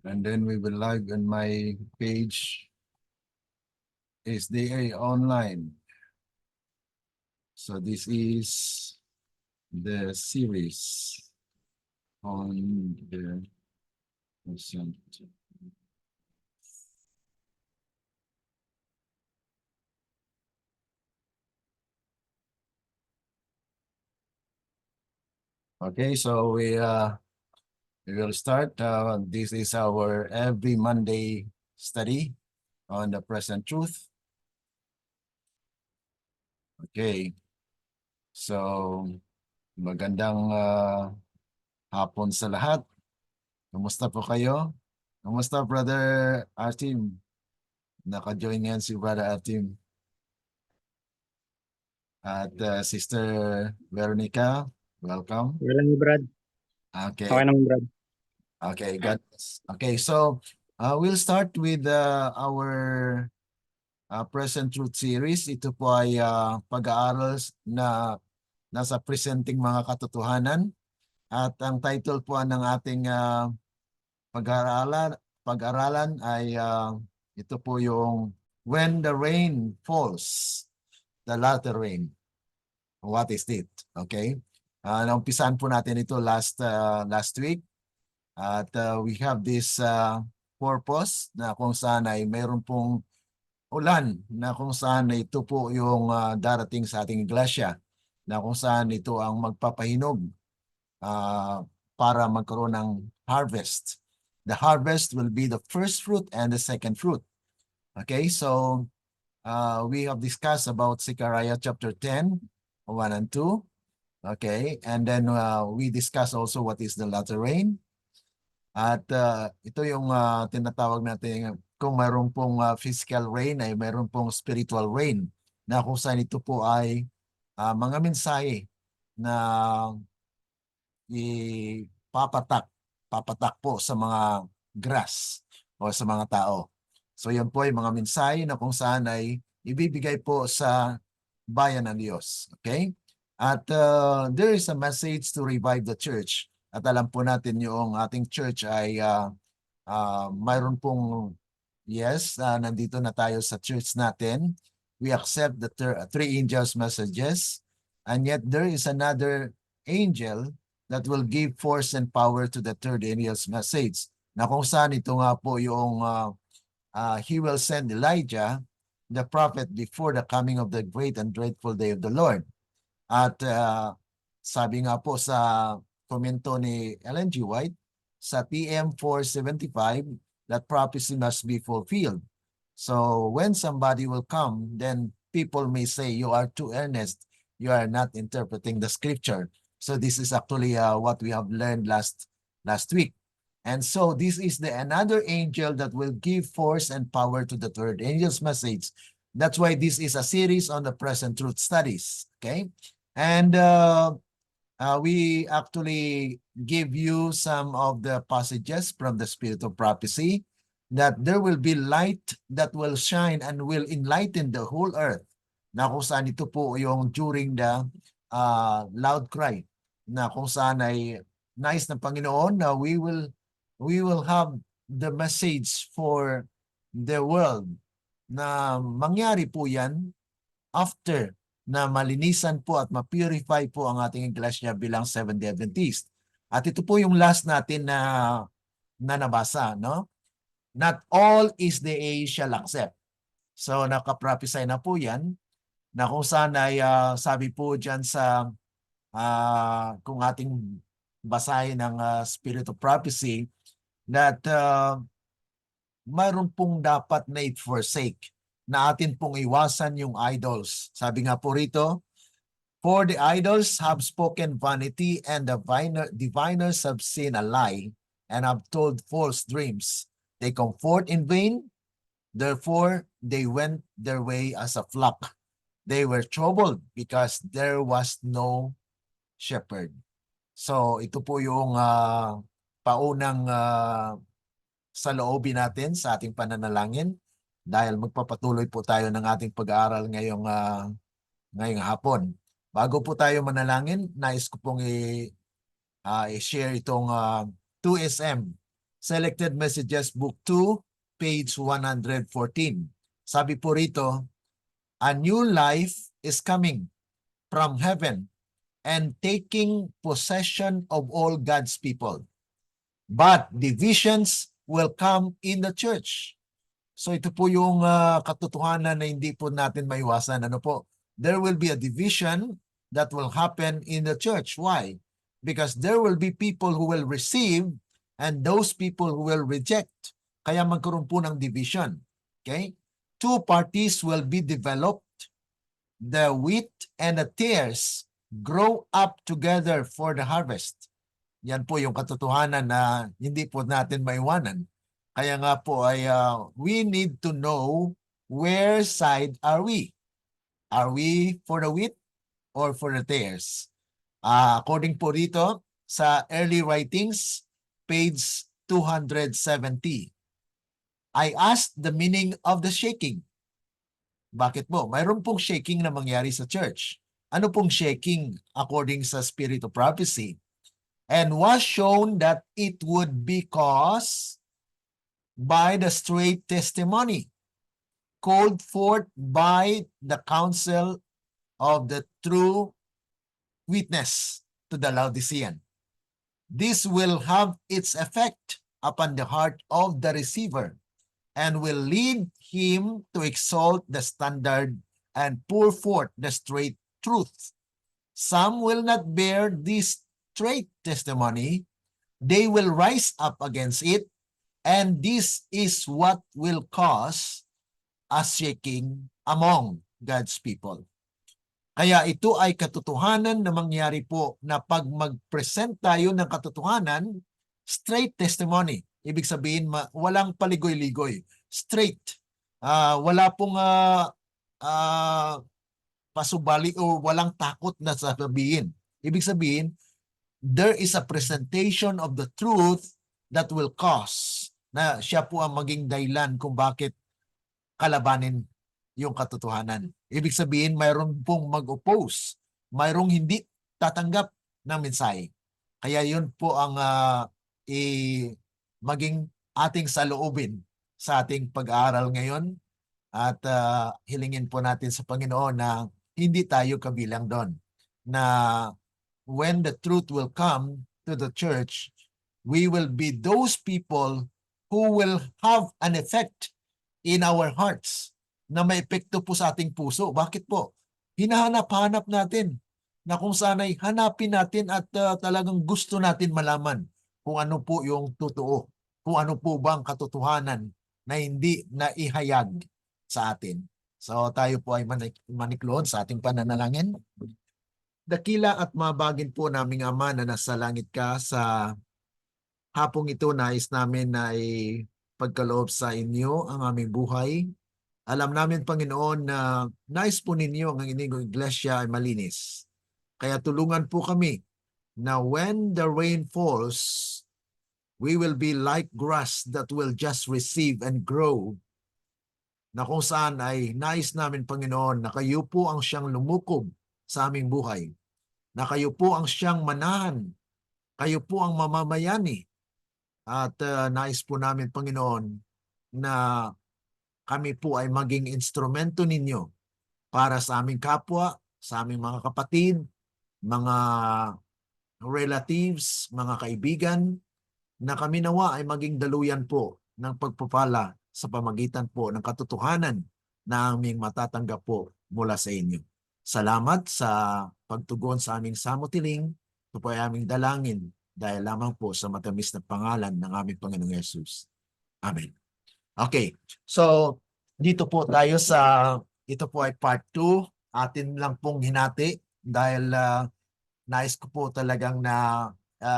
And then we will live on my page SDA Online. So this is the series on the present. Okay, so we will start. This is our every Monday study on the present truth. Okay, so magandang hapon sa lahat. Kumusta po kayo? Kumusta, Brother Artim? Naka-join yan si Brother Artim. At Sister Veronica, welcome. Wala ni Brad. Okay. Okay naman, Brad. Okay, got this. Okay, so we'll start with our present truth series. Ito po ay pag-aaral na nasa presenting mga katotohanan. At ang title po ng ating pag-aralan ay ito po yung When the Rain Falls, the Latter Rain. What is it? Okay. Naumpisan po natin ito last week. At we have this purpose na kung saan ay mayroon pong ulan na kung saan ito po yung darating sa ating iglesia na kung saan ito ang magpapahinog para magkaroon ng harvest. The harvest will be the first fruit and the second fruit. Okay, so we have discussed about Zechariah chapter 10, 1 and 2. Okay, and then we discussed also what is the latter rain. At ito yung tinatawag natin kung mayroon pong physical rain ay mayroon pong spiritual rain na kung saan ito po ay mga mensahe na papatak po sa mga grass o sa mga tao. So yan po ay mga mensahe na kung saan ay ibibigay po sa bayan ng Diyos. Okay? At there is a message to revive the church. At alam po natin yung ating church ay mayroon pong, yes, nandito na tayo sa church natin. We accept the three angels' messages. And yet there is another angel that will give force and power to the third angel's message. Na kung saan ito nga po yung he will send Elijah, the prophet, before the coming of the great and dreadful day of the Lord. At sabi nga po sa komento ni Ellen G. White, sa TM 475, that prophecy must be fulfilled. So when somebody will come, then people may say, you are too earnest. You are not interpreting the scripture. So this is actually what we have learned last week. And so this is another angel that will give force and power to the third angel's message. That's why this is a series on the present truth studies. Okay. And we actually give you some of the passages from the Spirit of Prophecy that there will be light that will shine and will enlighten the whole earth. Na kung saan ito po yung during the loud cry na kung saan ay nais ng Panginoon na we will have the message for the world na mangyari po yan after na malinisan po at ma-purify po ang ating iglesia bilang Seventh-day Adventist. At ito po yung last natin na nabasa, no? Not all is the age shall accept. So nakaprophesy na po yan na kung saan ay sabi po dyan sa kung ating basahin ng Spirit of Prophecy that mayroon pong dapat na i-forsake na atin pong iwasan yung idols. Sabi nga po rito, for the idols have spoken vanity and the diviners have seen a lie and have told false dreams. They comfort in vain, therefore they went their way as a flock. They were troubled because there was no shepherd. So ito po yung paunang saloobin natin sa ating pananalangin dahil magpapatuloy po tayo ng ating pag-aaral ngayong hapon. Bago po tayo manalangin, nais ko pong i-share itong 2SM Selected Messages Book 2, page 114. Sabi po rito, a new life is coming from heaven and taking possession of all God's people. But divisions will come in the church. So ito po yung katotohanan na hindi po natin maiwasan. Ano po? There will be a division that will happen in the church. Why? Because there will be people who will receive and those people who will reject. Kaya magkaroon po ng division. Okay? Two parties will be developed. The wheat and the tares grow up together for the harvest. Yan po yung katotohanan na hindi po natin maiwanan. Kaya nga po ay we need to know where side are we? Are we for the wheat or for the tares? According po dito sa early writings, page 270. I asked the meaning of the shaking. Bakit po? Mayroon pong shaking na mangyari sa church. Ano pong shaking according sa spirit of prophecy? And was shown that it would be caused by the straight testimony called forth by the counsel of the true witness to the Laodicean. This will have its effect upon the heart of the receiver and will lead him to exalt the standard and pour forth the straight truth. Some will not bear this straight testimony. They will rise up against it, and this is what will cause a shaking among God's people. Kaya ito ay katotohanan na mangyari po na pag mag-present tayo ng katotohanan, straight testimony. Ibig sabihin, walang paligoy-ligoy. Straight. Wala pong pasubali o walang takot na sasabihin. Ibig sabihin, there is a presentation of the truth that will cause na siya po ang maging dahilan kung bakit kalabanin yung katotohanan. Ibig sabihin, mayroon pong mag-oppose. Mayroong hindi tatanggap ng mensahe. Kaya yun po ang maging ating saloobin sa ating pag-aaral ngayon. At hilingin po natin sa Panginoon na hindi tayo kabilang doon. Na when the truth will come to the church, we will be those people who will have an effect in our hearts na may epekto po sa ating puso. Bakit po? Hinahanap-hanap natin na kung sana'y hanapin natin at talagang gusto natin malaman kung ano po yung totoo, kung ano po bang katotohanan na hindi naihayag sa atin. So tayo po ay manikloon sa ating pananalangin. Dakila at mabagin po naming Ama na nasa langit ka, sa hapong ito nais namin na pagkaloob sa inyo ang aming buhay. Alam namin, Panginoon, na nais po ninyo ang inyong iglesia ay malinis. Kaya tulungan po kami na when the rain falls, we will be like grass that will just receive and grow. Na kung saan ay nais namin, Panginoon, na kayo po ang siyang lumukob sa aming buhay. Na kayo po ang siyang manahan. Kayo po ang mamamayani. At nais po namin, Panginoon, na kami po ay maging instrumento ninyo para sa aming kapwa, sa aming mga kapatid, mga relatives, mga kaibigan, na kami nawa ay maging daluyan po ng pagpapala sa pamagitan po ng katotohanan na aming matatanggap po mula sa inyo. Salamat sa pagtugon sa aming samutiling. Ito po ay aming dalangin dahil lamang po sa matamis na pangalan ng aming Panginoong Yesus. Amen. Okay, so dito po tayo sa, ito po ay part 2. Atin lang pong hinati dahil nais ko po talagang na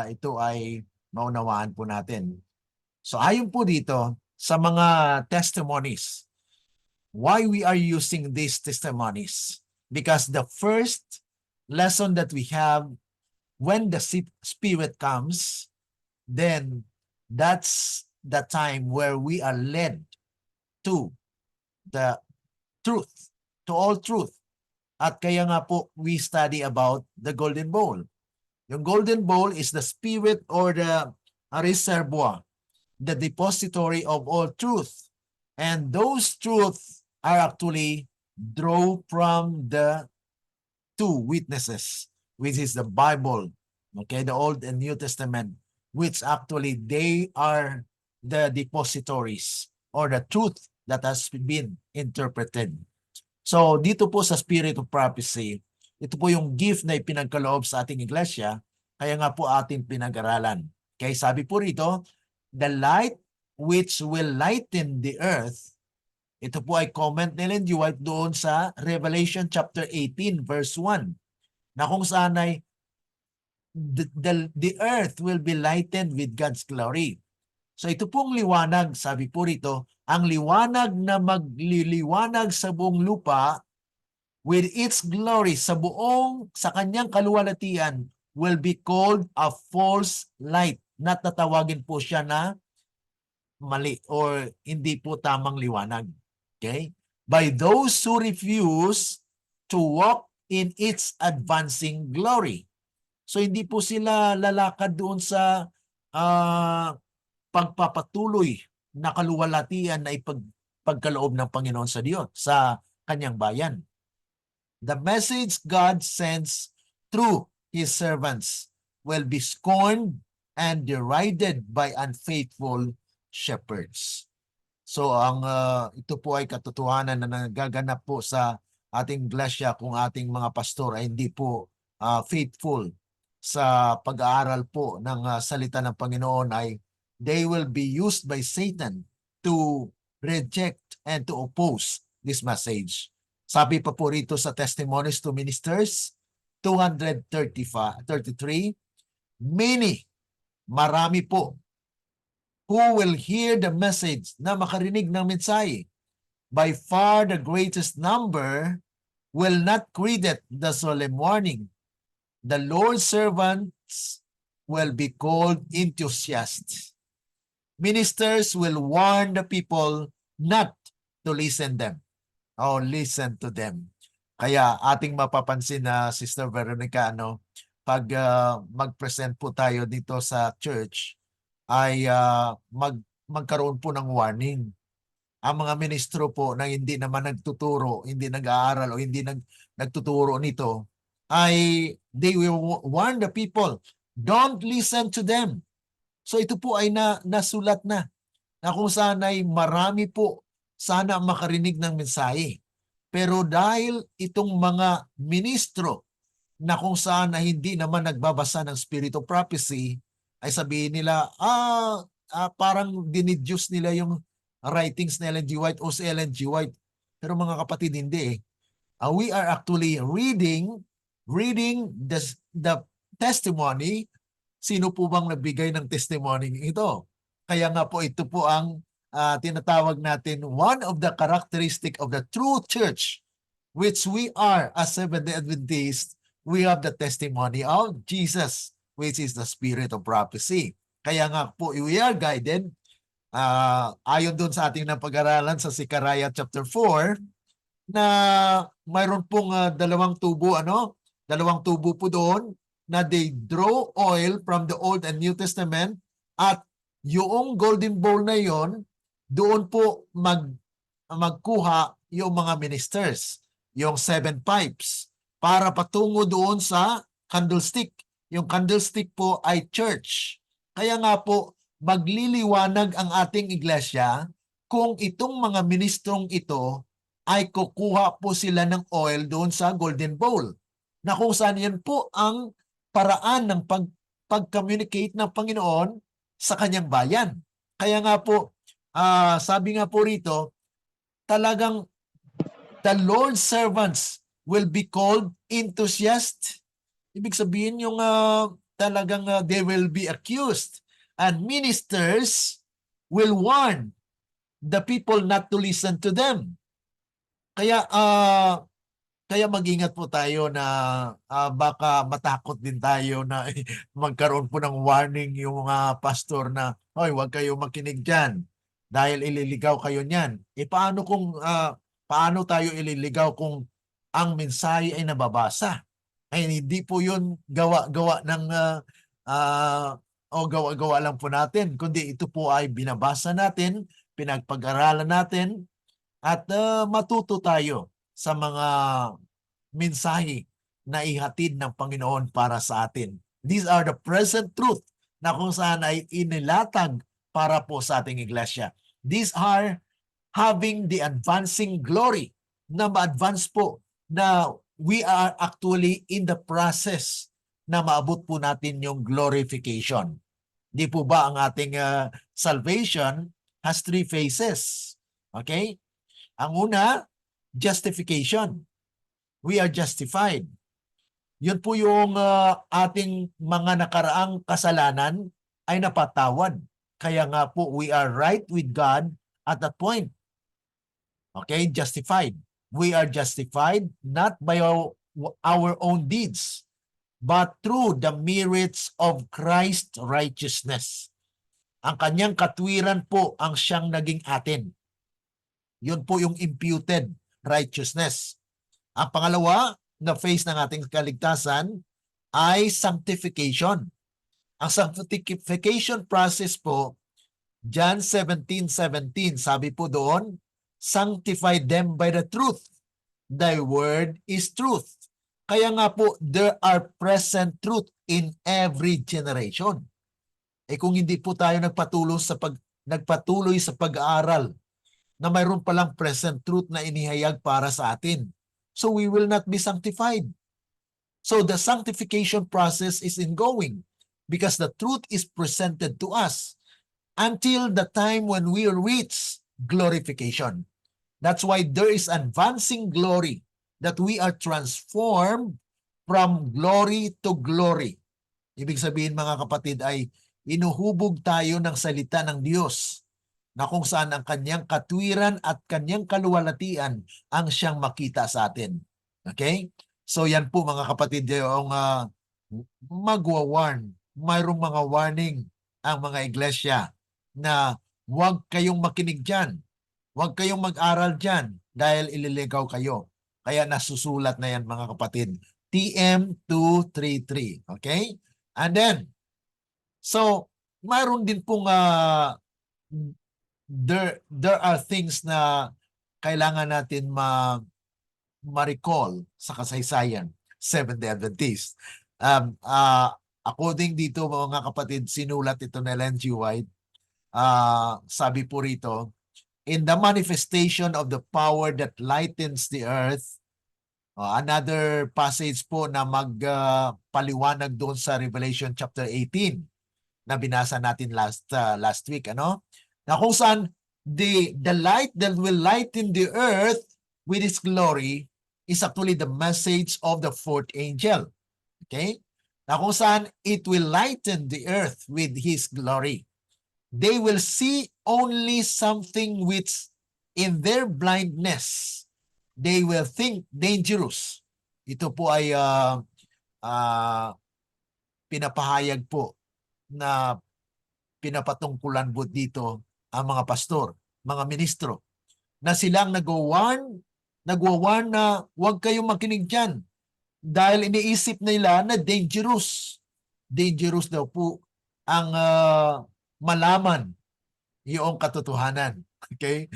ito ay maunawaan po natin. So ayon po dito sa mga testimonies, why we are using these testimonies? Because the first lesson that we have, when the Spirit comes, then that's the time where we are led to the truth, to all truth. At kaya nga po, we study about the golden bowl. Yung golden bowl is the spirit or the reservoir the depository of all truth. And those truths are actually drawn from the two witnesses, which is the Bible, okay, the Old and New Testament, which actually they are the depositories or the truth that has been interpreted. So dito po sa Spirit of Prophecy, ito po yung gift na ipinagkaloob sa ating iglesia, kaya nga po ating pinag-aralan. Okay, sabi po rito, the light which will lighten the earth. Ito po ay comment ni Ellen G. White doon sa Revelation chapter 18 verse 1 na kung saan ay the earth will be lightened with God's glory. So ito pong liwanag, sabi po rito, ang liwanag na magliliwanag sa buong lupa with its glory sa kanyang kaluwalhatian will be called a false light. Natatawagin po siya na mali or hindi po tamang liwanag. Okay? By those who refuse to walk in its advancing glory. So hindi po sila lalakad doon sa pagpapatuloy na kaluwalhatian na pagkaloob ng Panginoon sa Diyos, sa kanyang bayan. The message God sends through His servants will be scorned and derided by unfaithful shepherds. So ito po ay katotohanan na nagaganap po sa ating iglesia kung ating mga pastor ay hindi po faithful sa pag-aaral po ng salita ng Panginoon, ay they will be used by Satan to reject and to oppose this message. Sabi pa po rito sa Testimonies to Ministers 233, marami po who will hear the message, na makarinig ng mensahe. By far the greatest number will not credit the solemn warning. The Lord's servants will be called enthusiasts. Ministers will warn the people not to listen to them. Kaya ating mapapansin na Sister Veronica, pag mag-present po tayo dito sa church, ay magkaroon po ng warning. Ang mga ministro po na hindi naman nagtuturo, hindi nag-aaral o hindi nagtuturo nito, ay they will warn the people, don't listen to them. So ito po ay nasulat na kung saan ay marami po sana makarinig ng mensahe. Pero dahil itong mga ministro na kung saan ay hindi naman nagbabasa ng Spirit of Prophecy, ay sabihin nila, parang dinidyus nila yung writings ni Ellen G. White o si Ellen G. White. Pero mga kapatid, hindi. We are actually reading the testimony. Sino po bang nagbigay ng testimony ito? Kaya nga po ito po ang tinatawag natin one of the characteristic of the true church, which we are as Seventh-day Adventists. We have the testimony of Jesus, which is the Spirit of Prophecy. Kaya nga po, we are guided ayon doon sa ating napag-aralan sa Zechariah chapter 4 na mayroon pong dalawang tubo po doon na they draw oil from the Old and New Testament, at yung golden bowl na yon, doon po magkuha yung mga ministers, yung 7 pipes, para patungo doon sa candlestick. Yung candlestick po ay church. Kaya nga po, magliliwanag ang ating iglesia kung itong mga ministrong ito ay kukuha po sila ng oil doon sa golden bowl, na kung saan yan po ang paraan ng pag-communicate ng Panginoon sa kanyang bayan. Kaya nga po, sabi nga po rito, talagang the Lord's servants will be called enthusiasts. Ibig sabihin yung talagang they will be accused, and ministers will warn the people not to listen to them. Kaya mag-ingat po tayo na baka matakot din tayo na magkaroon po ng warning yung mga pastor na, hoy, huwag kayo makinig dyan dahil ililigaw kayo niyan. Paano tayo ililigaw kung ang mensahe ay nababasa? Ay hindi po yun gawa ng o gawa-gawa lang po natin, kundi ito po ay binabasa natin, pinagpag-aralan natin, at matuto tayo sa mga mensahe na ihatid ng Panginoon para sa atin. These are the present truth na kung saan ay inilatag para po sa ating iglesia. These are having the advancing glory, na ma-advance po na we are actually in the process na maabot po natin yung glorification. Di po ba ang ating salvation has 3 phases? Okay? Ang una, justification. We are justified. Yun po yung ating mga nakaraang kasalanan ay napatawad. Kaya nga po, we are right with God at that point. Okay? Justified. We are justified not by our own deeds, but through the merits of Christ's righteousness. Ang kanyang katwiran po ang siyang naging atin. Yun po yung imputed righteousness. Ang pangalawa na phase ng ating kaligtasan ay sanctification. Ang sanctification process po, John 17:17, sabi po doon, sanctify them by the truth. Thy word is truth. Kaya nga po, there are present truth in every generation. Kung hindi po tayo nagpatuloy sa pag-aaral na mayroon palang present truth na inihayag para sa atin, so we will not be sanctified. So the sanctification process is ongoing because the truth is presented to us until the time when we reach glorification. That's why there is advancing glory, that we are transformed from glory to glory. Ibig sabihin mga kapatid ay inuhubog tayo ng salita ng Diyos na kung saan ang kanyang katwiran at kanyang kaluwalhatian ang siyang makita sa atin. Okay? So yan po mga kapatid, yung magwa-warn. Mayroong mga warning ang mga iglesia na huwag kayong makinig dyan. Huwag kayong mag-aral dyan dahil ililigaw kayo. Kaya nasusulat na yan mga kapatid. TM233. Okay? And then, so, mayroon din pong there are things na kailangan natin ma-recall sa kasaysayan. Seventh-day Adventist. According dito mga kapatid, sinulat ito ni Ellen G. White. Sabi po rito, in the manifestation of the power that lightens the earth, another passage po na magpaliwanag doon sa Revelation chapter 18 na binasa natin last week, ano? Na kung saan the light that will lighten the earth with its glory is actually the message of the fourth angel. Okay? Na kung saan it will lighten the earth with his glory. They will see only something which in their blindness they will think dangerous. Ito po ay pinapahayag po na pinapatungkulan po dito ang mga pastor, mga ministro, na silang nagwa-warn na huwag kayong makinig dyan dahil iniisip nila na dangerous. Dangerous daw po ang malaman yung katotohanan. Okay?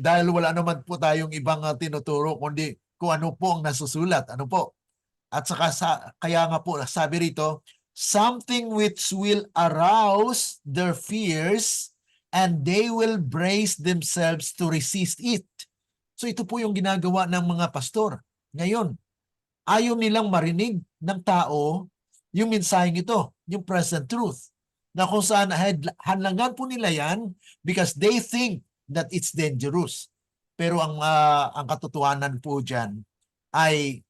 Dahil wala naman po tayong ibang tinuturo kundi kung ano po ang nasusulat. Ano po? At saka kaya nga po sabi rito, something which will arouse their fears and they will brace themselves to resist it. So ito po yung ginagawa ng mga pastor. Ngayon, ayaw nilang marinig ng tao yung mensaheng ito, yung present truth. Na kung saan hanlangan po nila yan because they think that it's dangerous. Pero ang katotohanan po dyan ay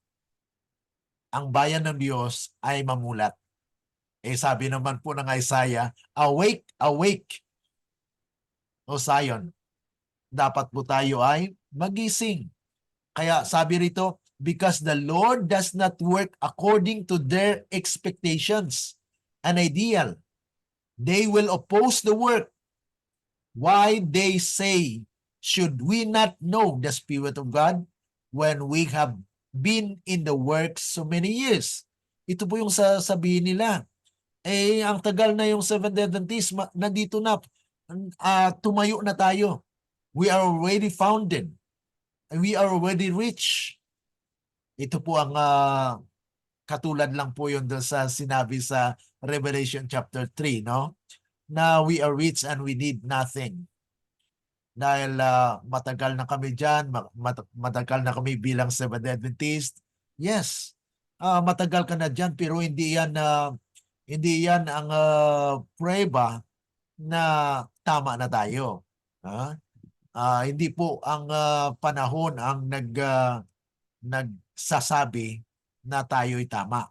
ang bayan ng Diyos ay mamulat. Sabi naman po ng Isaiah, awake, awake, O Zion. Dapat po tayo ay magising. Kaya sabi rito, because the Lord does not work according to their expectations, an ideal. They will oppose the work. Why they say, should we not know the Spirit of God when we have been in the work so many years? Ito po yung sasabihin nila. Eh, ang tagal na yung Seventh-day Adventist, nandito na, tumayo na tayo. We are already founded. We are already rich. Ito po ang katulad lang po yun doon sa sinabi sa Revelation chapter 3, no? Na we are rich and we need nothing. Dahil matagal na kami dyan, matagal na kami bilang Seventh-day Adventist. Yes, matagal ka na dyan pero hindi yan ang prueba na tama na tayo. Hindi po ang panahon ang nagsasabi na tayo'y tama.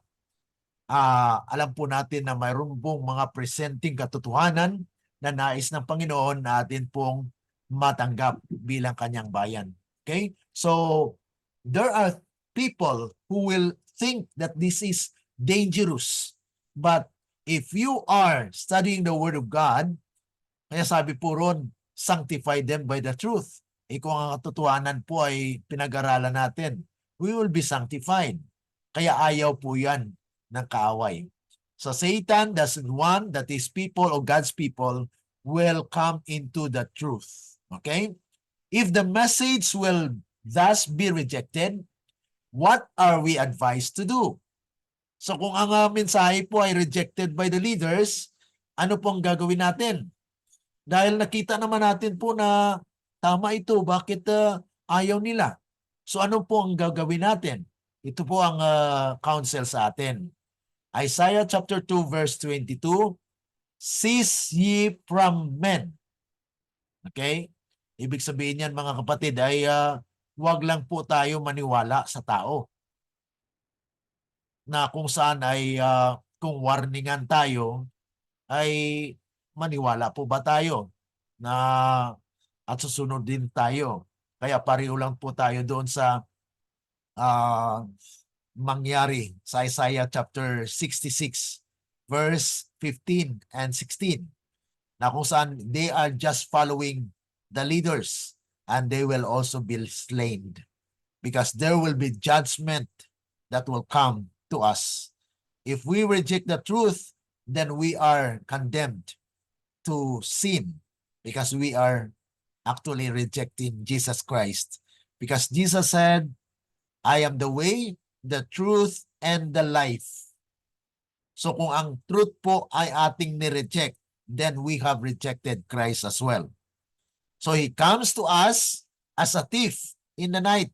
Alam po natin na mayroon pong mga presenting katotohanan na nais ng Panginoon na atin pong matanggap bilang kanyang bayan. Okay? So, there are people who will think that this is dangerous. But if you are studying the Word of God, kaya sabi po ron, sanctify them by the truth. Kung ang katotohanan po ay pinag-aralan natin, we will be sanctified. Kaya ayaw po yan ng kaaway. So Satan doesn't want that his people or God's people will come into the truth. Okay? If the message will thus be rejected, what are we advised to do? So kung ang mensahe po ay rejected by the leaders, ano pong gagawin natin? Dahil nakita naman natin po na tama ito, bakit ayaw nila? So ano po ang gagawin natin? Ito po ang counsel sa atin. Isaiah chapter 2 verse 22, cease ye from men. Okay? Ibig sabihin yan mga kapatid ay wag lang po tayo maniwala sa tao. Na kung saan ay kung warningan tayo ay maniwala po ba tayo na at susunod din tayo. Kaya pareho lang po tayo doon sa mangyari sa Isaiah chapter 66 verse 15 and 16 na kung saan they are just following the leaders and they will also be slain because there will be judgment that will come to us. If we reject the truth, then we are condemned to sin because we are actually rejecting Jesus Christ. Because Jesus said, I am the way, the truth, and the life. So kung ang truth po ay ating ni-reject, then we have rejected Christ as well. So He comes to us as a thief in the night.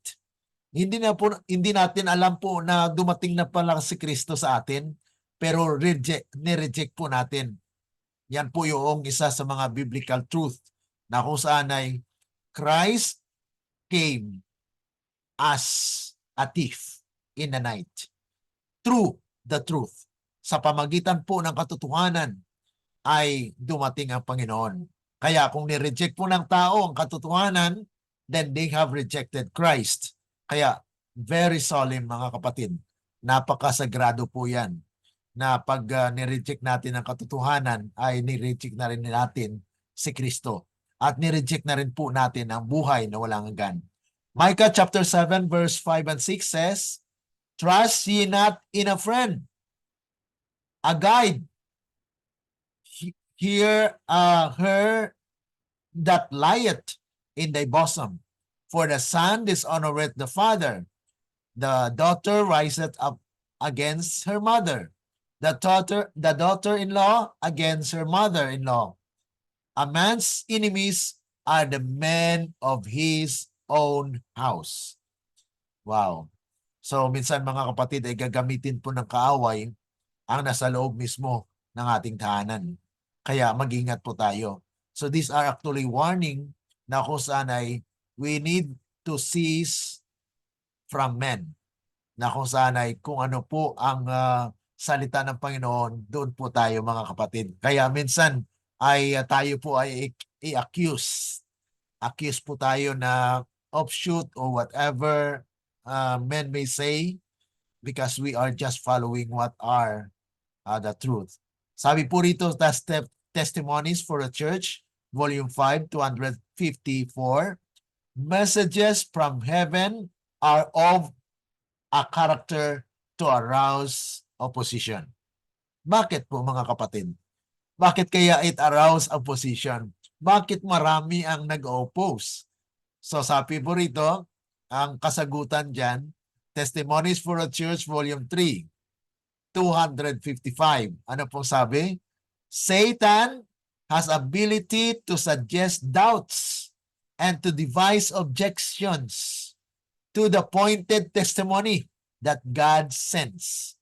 Hindi natin alam po na dumating na pala si Kristo sa atin, pero ni-reject po natin. Yan po yung isa sa mga biblical truth na kung saan ay Christ came as a thief in the night. Through the truth. Sa pamagitan po ng katotohanan ay dumating ang Panginoon. Kaya kung ni-reject po ng tao ang katotohanan, then they have rejected Christ. Kaya very solemn mga kapatid. Napakasagrado po yan na pag ni-reject natin ang katotohanan ay ni-reject na rin natin si Kristo. At ni-reject na rin po natin ang buhay na walang hanggan. Micah chapter 7 verse 5 and 6 says, trust ye not in a friend, a guide, hear her that lieth in thy bosom. For the son dishonoreth the father, the daughter riseth up against her mother, the daughter-in-law against her mother-in-law. A man's enemies are the men of his own house. Wow. So minsan mga kapatid ay gagamitin po ng kaaway ang nasa loob mismo ng ating tahanan. Kaya mag-ingat po tayo. So these are actually warning na kung saan ay we need to cease from men. Na kung saan ay kung ano po ang salita ng Panginoon, doon po tayo mga kapatid. Kaya minsan ay tayo po ay i-accuse. Accuse po tayo na offshoot or whatever men may say because we are just following what are the truth. Sabi po rito, Testimonies for a Church, Volume 5, 254, messages from heaven are of a character to arouse opposition. Bakit po mga kapatid? Bakit kaya it aroused opposition? Bakit marami ang nag-oppose? So sabi po rito, ang kasagutan dyan, Testimonies for a Church Volume 3, 255. Ano pong sabi? Satan has ability to suggest doubts and to devise objections to the pointed testimony that God sends.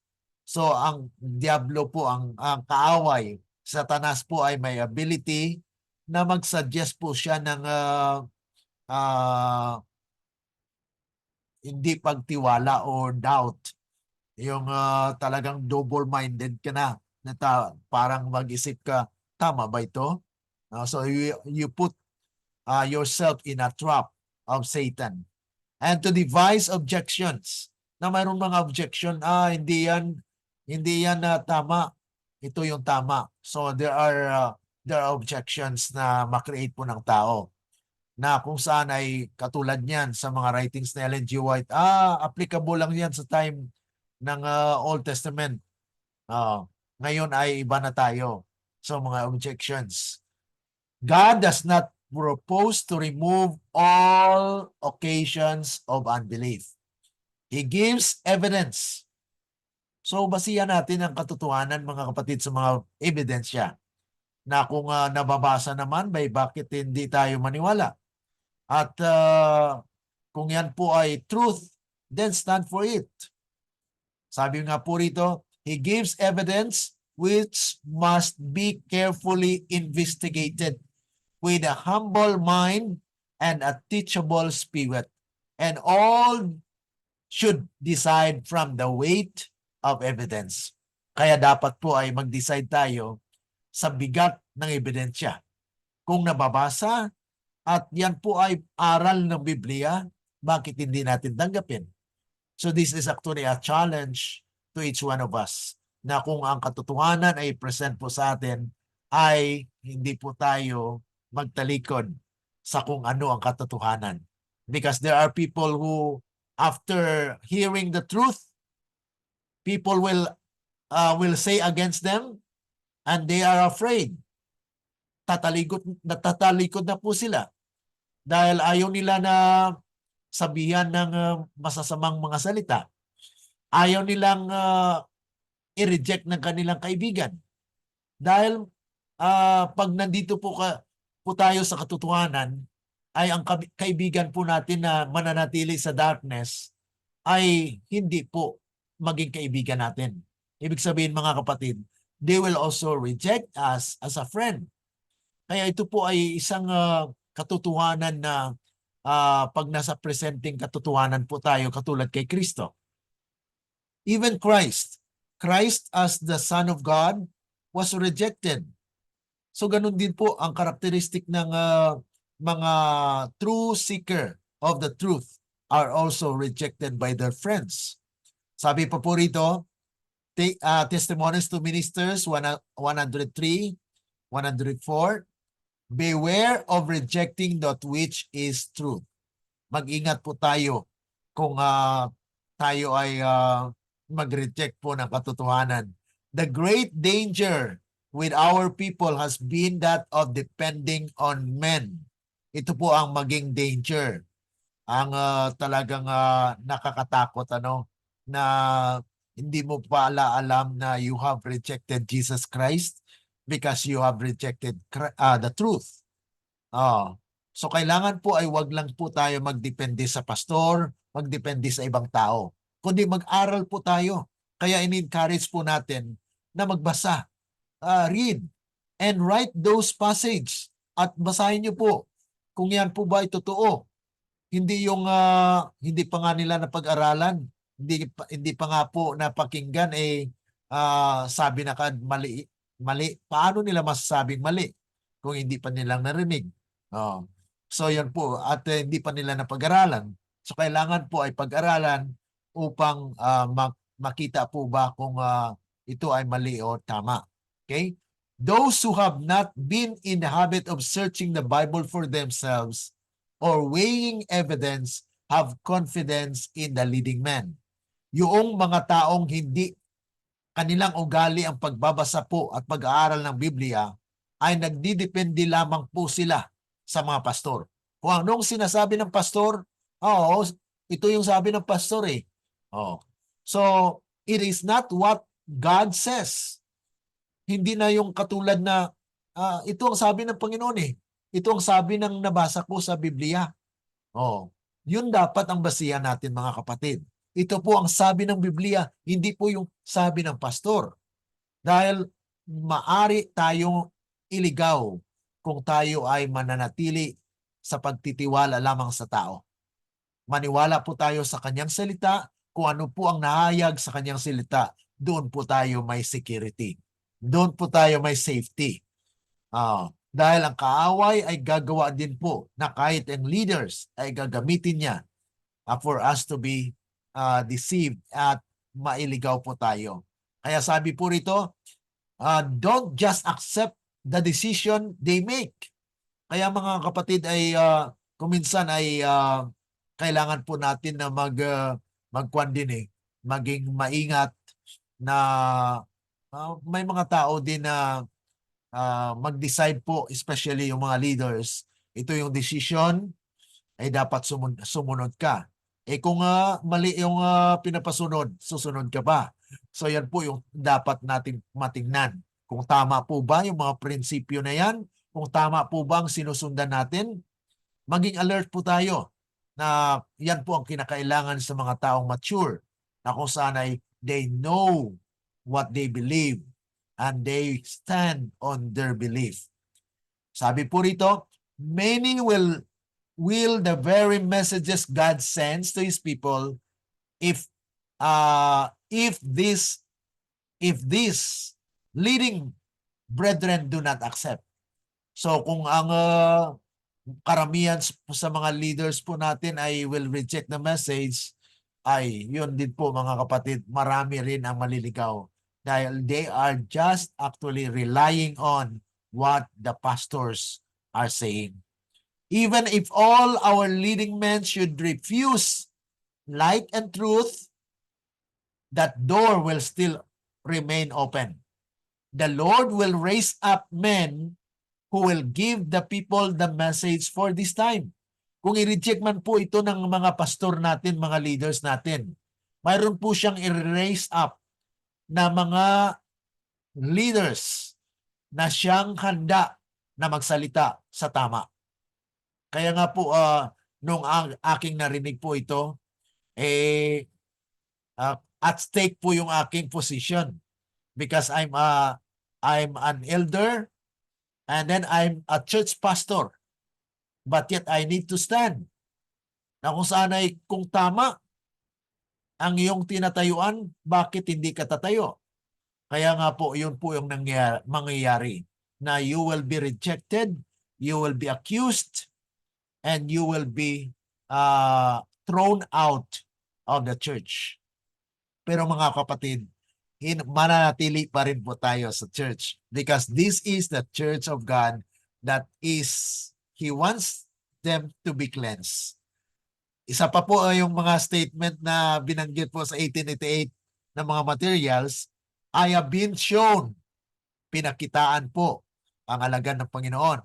So ang Diablo po, ang kaaway, Satanas po ay may ability na mag-suggest po siya ng hindi pagtiwala or doubt. Yung talagang double-minded ka na parang mag-isip ka, tama ba ito? So you put yourself in a trap of Satan. And to devise objections. Na mayroong mga objection, hindi yan tama. Ito yung tama. So there are objections na makreate po ng tao na kung saan ay katulad niyan sa mga writings ni Ellen G. White, applicable lang yan sa time ng Old Testament. Ngayon ay iba na tayo. So mga objections. God does not propose to remove all occasions of unbelief. He gives evidence. So basihan natin ang katotohanan mga kapatid sa mga ebidensya na kung nababasa naman, bakit hindi tayo maniwala? At kung yan po ay truth, then stand for it. Sabi nga po rito, He gives evidence which must be carefully investigated with a humble mind and a teachable spirit. And all should decide from the weight of evidence. Kaya dapat po ay mag-decide tayo sa bigat ng ebidensya. Kung nababasa at yan po ay aral ng Biblia, bakit hindi natin tanggapin? So this is actually a challenge to each one of us na kung ang katotohanan ay present po sa atin, ay hindi po tayo magtalikod sa kung ano ang katotohanan. Because there are people who, after hearing the truth, people will say against them and they are afraid. Tatalikod na po sila dahil ayaw nila na sabihan ng masasamang mga salita. Ayaw nilang i-reject ng kanilang kaibigan. Dahil pag nandito po tayo sa katotohanan, ay ang kaibigan po natin na mananatili sa darkness ay hindi po maging kaibigan natin. Ibig sabihin mga kapatid, they will also reject us as a friend. Kaya ito po ay isang katotohanan na pag nasa presenting katotohanan po tayo katulad kay Kristo. Even Christ as the Son of God was rejected. So ganun din po ang karakteristik ng mga true seeker of the truth are also rejected by their friends. Sabi pa po rito, Testimonies to Ministers 103, 104, beware of rejecting that which is truth. Mag-ingat po tayo kung tayo ay mag-reject po ng katotohanan. The great danger with our people has been that of depending on men. Ito po ang maging danger. Ang talagang nakakatakot na hindi mo pa alam na you have rejected Jesus Christ because you have rejected the truth. So kailangan po ay wag lang po tayo magdepende sa pastor, magdepende sa ibang tao, kundi mag-aral po tayo. Kaya in-encourage po natin na magbasa, read, and write those passage. At basahin niyo po kung yan po ba ay totoo. Hindi yung hindi pa nga nila napag-aralan, hindi pa nga po napakinggan, sabi na mali. Paano nila masasabing mali kung hindi pa nilang narinig? So yan po, at hindi pa nila napag-aralan. So kailangan po ay pag-aralan upang makita po ba kung ito ay mali o tama. Okay? Those who have not been in the habit of searching the Bible for themselves or weighing evidence have confidence in the leading man. Yung mga taong hindi kanilang ugali ang pagbabasa po at pag-aaral ng Biblia, ay nagdidepende lamang po sila sa mga pastor. Kung anong sinasabi ng pastor, oo, ito yung sabi ng pastor eh. Oh. So, it is not what God says. Hindi na yung katulad na ito ang sabi ng Panginoon eh. Ito ang sabi ng nabasa ko sa Biblia. Oh, yun dapat ang basihan natin mga kapatid. Ito po ang sabi ng Biblia, hindi po yung sabi ng pastor. Dahil maari tayong iligaw kung tayo ay mananatili sa pagtitiwala lamang sa tao. Maniwala po tayo sa kanyang salita, kung ano po ang nahayag sa kanyang salita, doon po tayo may security. Doon po tayo may safety. Dahil ang kaaway ay gagawa din po na kahit ang leaders ay gagamitin niya for us to be deceived at mailigaw po tayo. Kaya sabi po rito, don't just accept the decision they make. Kaya mga kapatid ay kuminsan ay kailangan po natin na magkuan din maging maingat na may mga tao din na mag-decide po, especially yung mga leaders. Ito yung decision, ay dapat sumunod ka. Kung mali yung pinapasunod, susunod ka ba? So yan po yung dapat natin matingnan. Kung tama po ba yung mga prinsipyo na yan, kung tama po ba ang sinusundan natin, maging alert po tayo na yan po ang kinakailangan sa mga taong mature na kung saan ay they know what they believe and they stand on their belief. Sabi po rito, many will the very messages God sends to His people if these leading brethren do not accept. So kung ang karamihan sa mga leaders po natin ay will reject the message, ay yun din po mga kapatid, marami rin ang maliligaw dahil they are just actually relying on what the pastors are saying. Even if all our leading men should refuse light and truth, that door will still remain open. The Lord will raise up men who will give the people the message for this time. Kung i-reject man po ito ng mga pastor natin, mga leaders natin, mayroon po siyang i-raise up na mga leaders na siyang handa na magsalita sa tama. Kaya nga po, nung aking narinig po ito, at stake po yung aking position because I'm an elder and then I'm a church pastor. But yet I need to stand. Na kung saan ay kung tama ang iyong tinatayuan, bakit hindi ka tatayo? Kaya nga po, yun po yung mangyayari na you will be rejected, you will be accused, and you will be thrown out of the church. Pero mga kapatid, mananatili pa rin po tayo sa church because this is the church of God that He wants them to be cleansed. Isa pa po yung mga statement na binanggit po sa 1888 ng mga materials, I have been shown, pinakitaan po ang alagad ng Panginoon,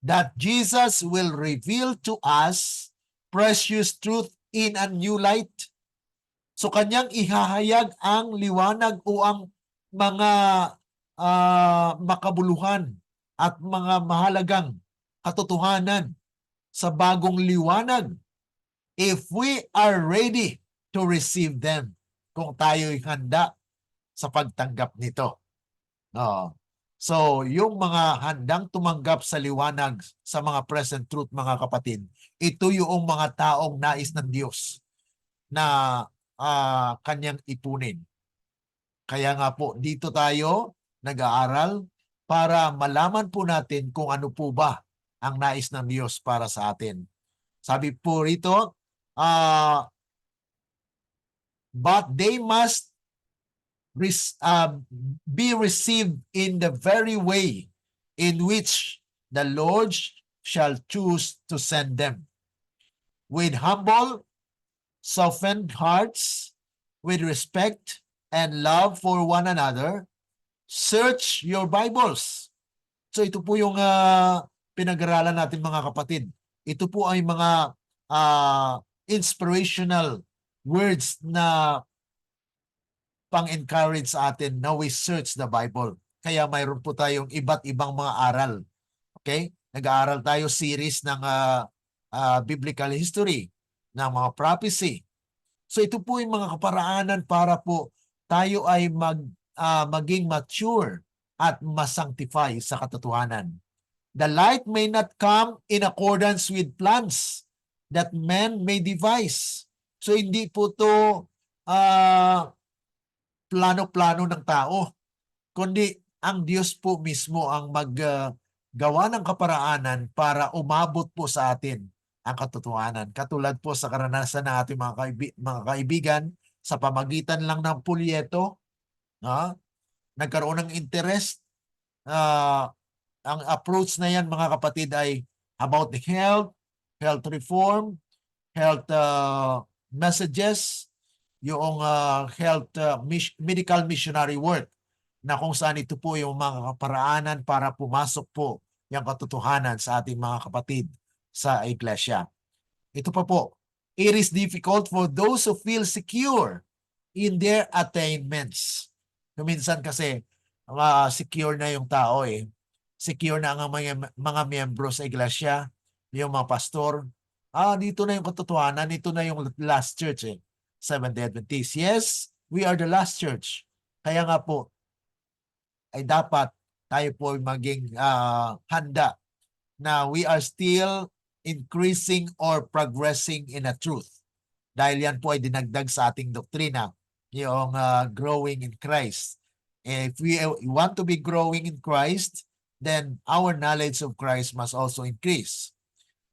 that Jesus will reveal to us precious truth in a new light. So kanyang ihahayag ang liwanag o ang mga makabuluhan at mga mahalagang katotohanan sa bagong liwanag if we are ready to receive them, kung tayo'y handa sa pagtanggap nito. So, yung mga handang tumanggap sa liwanag sa mga present truth, mga kapatid, ito yung mga taong nais ng Diyos na kanyang ipunin. Kaya nga po, dito tayo nag-aaral para malaman po natin kung ano po ba ang nais ng Diyos para sa atin. Sabi po rito, but they must be received in the very way in which the Lord shall choose to send them. With humble, softened hearts, with respect, and love for one another, search your Bibles. So ito po yung pinag-aralan natin mga kapatid. Ito po ay mga inspirational words na pang-encourage sa atin na we search the Bible. Kaya mayroon po tayong iba't ibang mga aral. Okay? Nag-aaral tayo series ng biblical history, ng mga prophecy. So ito po yung mga kaparaanan para po tayo ay maging mature at masanctify sa katotohanan. The light may not come in accordance with plans that men may devise. So hindi po to plano-plano ng tao, kundi ang Diyos po mismo ang maggawa ng kaparaanan para umabot po sa atin ang katotohanan. Katulad po sa karanasan ng ating mga kaibigan sa pamagitan lang ng pulyeto, nagkaroon ng interest. Ang approach na yan mga kapatid ay about health reform, health messages, yung medical missionary work na kung saan ito po yung mga kaparaanan para pumasok po yung katotohanan sa ating mga kapatid sa iglesia. Ito pa po, it is difficult for those who feel secure in their attainments. Minsan kasi secure na yung tao eh. Secure na ang mga miyembro sa iglesia, yung mga pastor. Dito na yung katotohanan, ito na yung last church eh. Seventh-day Adventist. Yes, we are the last church. Kaya nga po, ay dapat tayo po maging handa na we are still increasing or progressing in a truth. Dahil yan po ay dinagdag sa ating doktrina, yung growing in Christ. If we want to be growing in Christ, then our knowledge of Christ must also increase.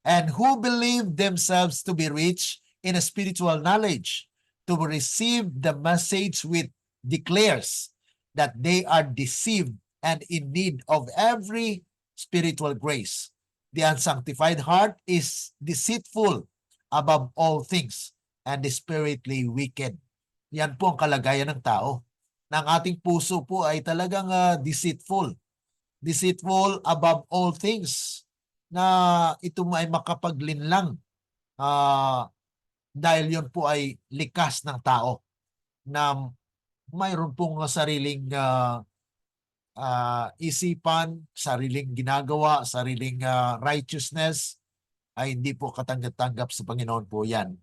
And who believe themselves to be rich in a spiritual knowledge, to receive the message which declares that they are deceived and in need of every spiritual grace. The unsanctified heart is deceitful above all things and spiritually wicked. Yan po ang kalagayan ng tao. Ng ating puso po ay talagang deceitful. Deceitful above all things, na ito ay makapaglinlang dahil yon po ay likas ng tao na mayroon pong sariling isipan, sariling ginagawa, sariling righteousness, ay hindi po katanggap-tanggap sa Panginoon po yan.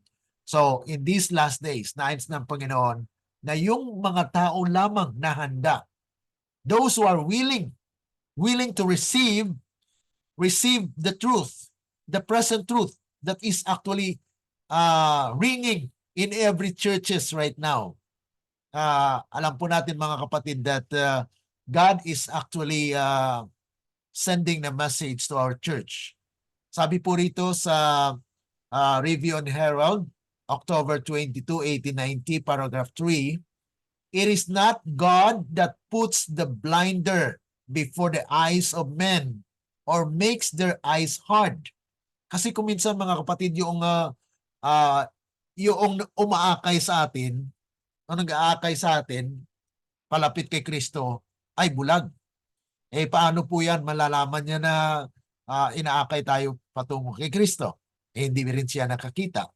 So, in these last days, nais ng Panginoon na yung mga tao lamang na handa, those who are willing to receive the truth, the present truth that is actually ringing in every churches right now. Alam po natin mga kapatid that God is actually sending the message to our church. Sabi po rito sa Review and Herald, October 22, 1890, paragraph 3, it is not God that puts the blinder before the eyes of men or makes their eyes hard. Kasi kung minsan mga kapatid, yung umaakay sa atin, o nag-aakay sa atin, palapit kay Kristo, ay bulag. Paano po yan? Malalaman niya na inaakay tayo patungo kay Kristo. Hindi rin siya nakakita.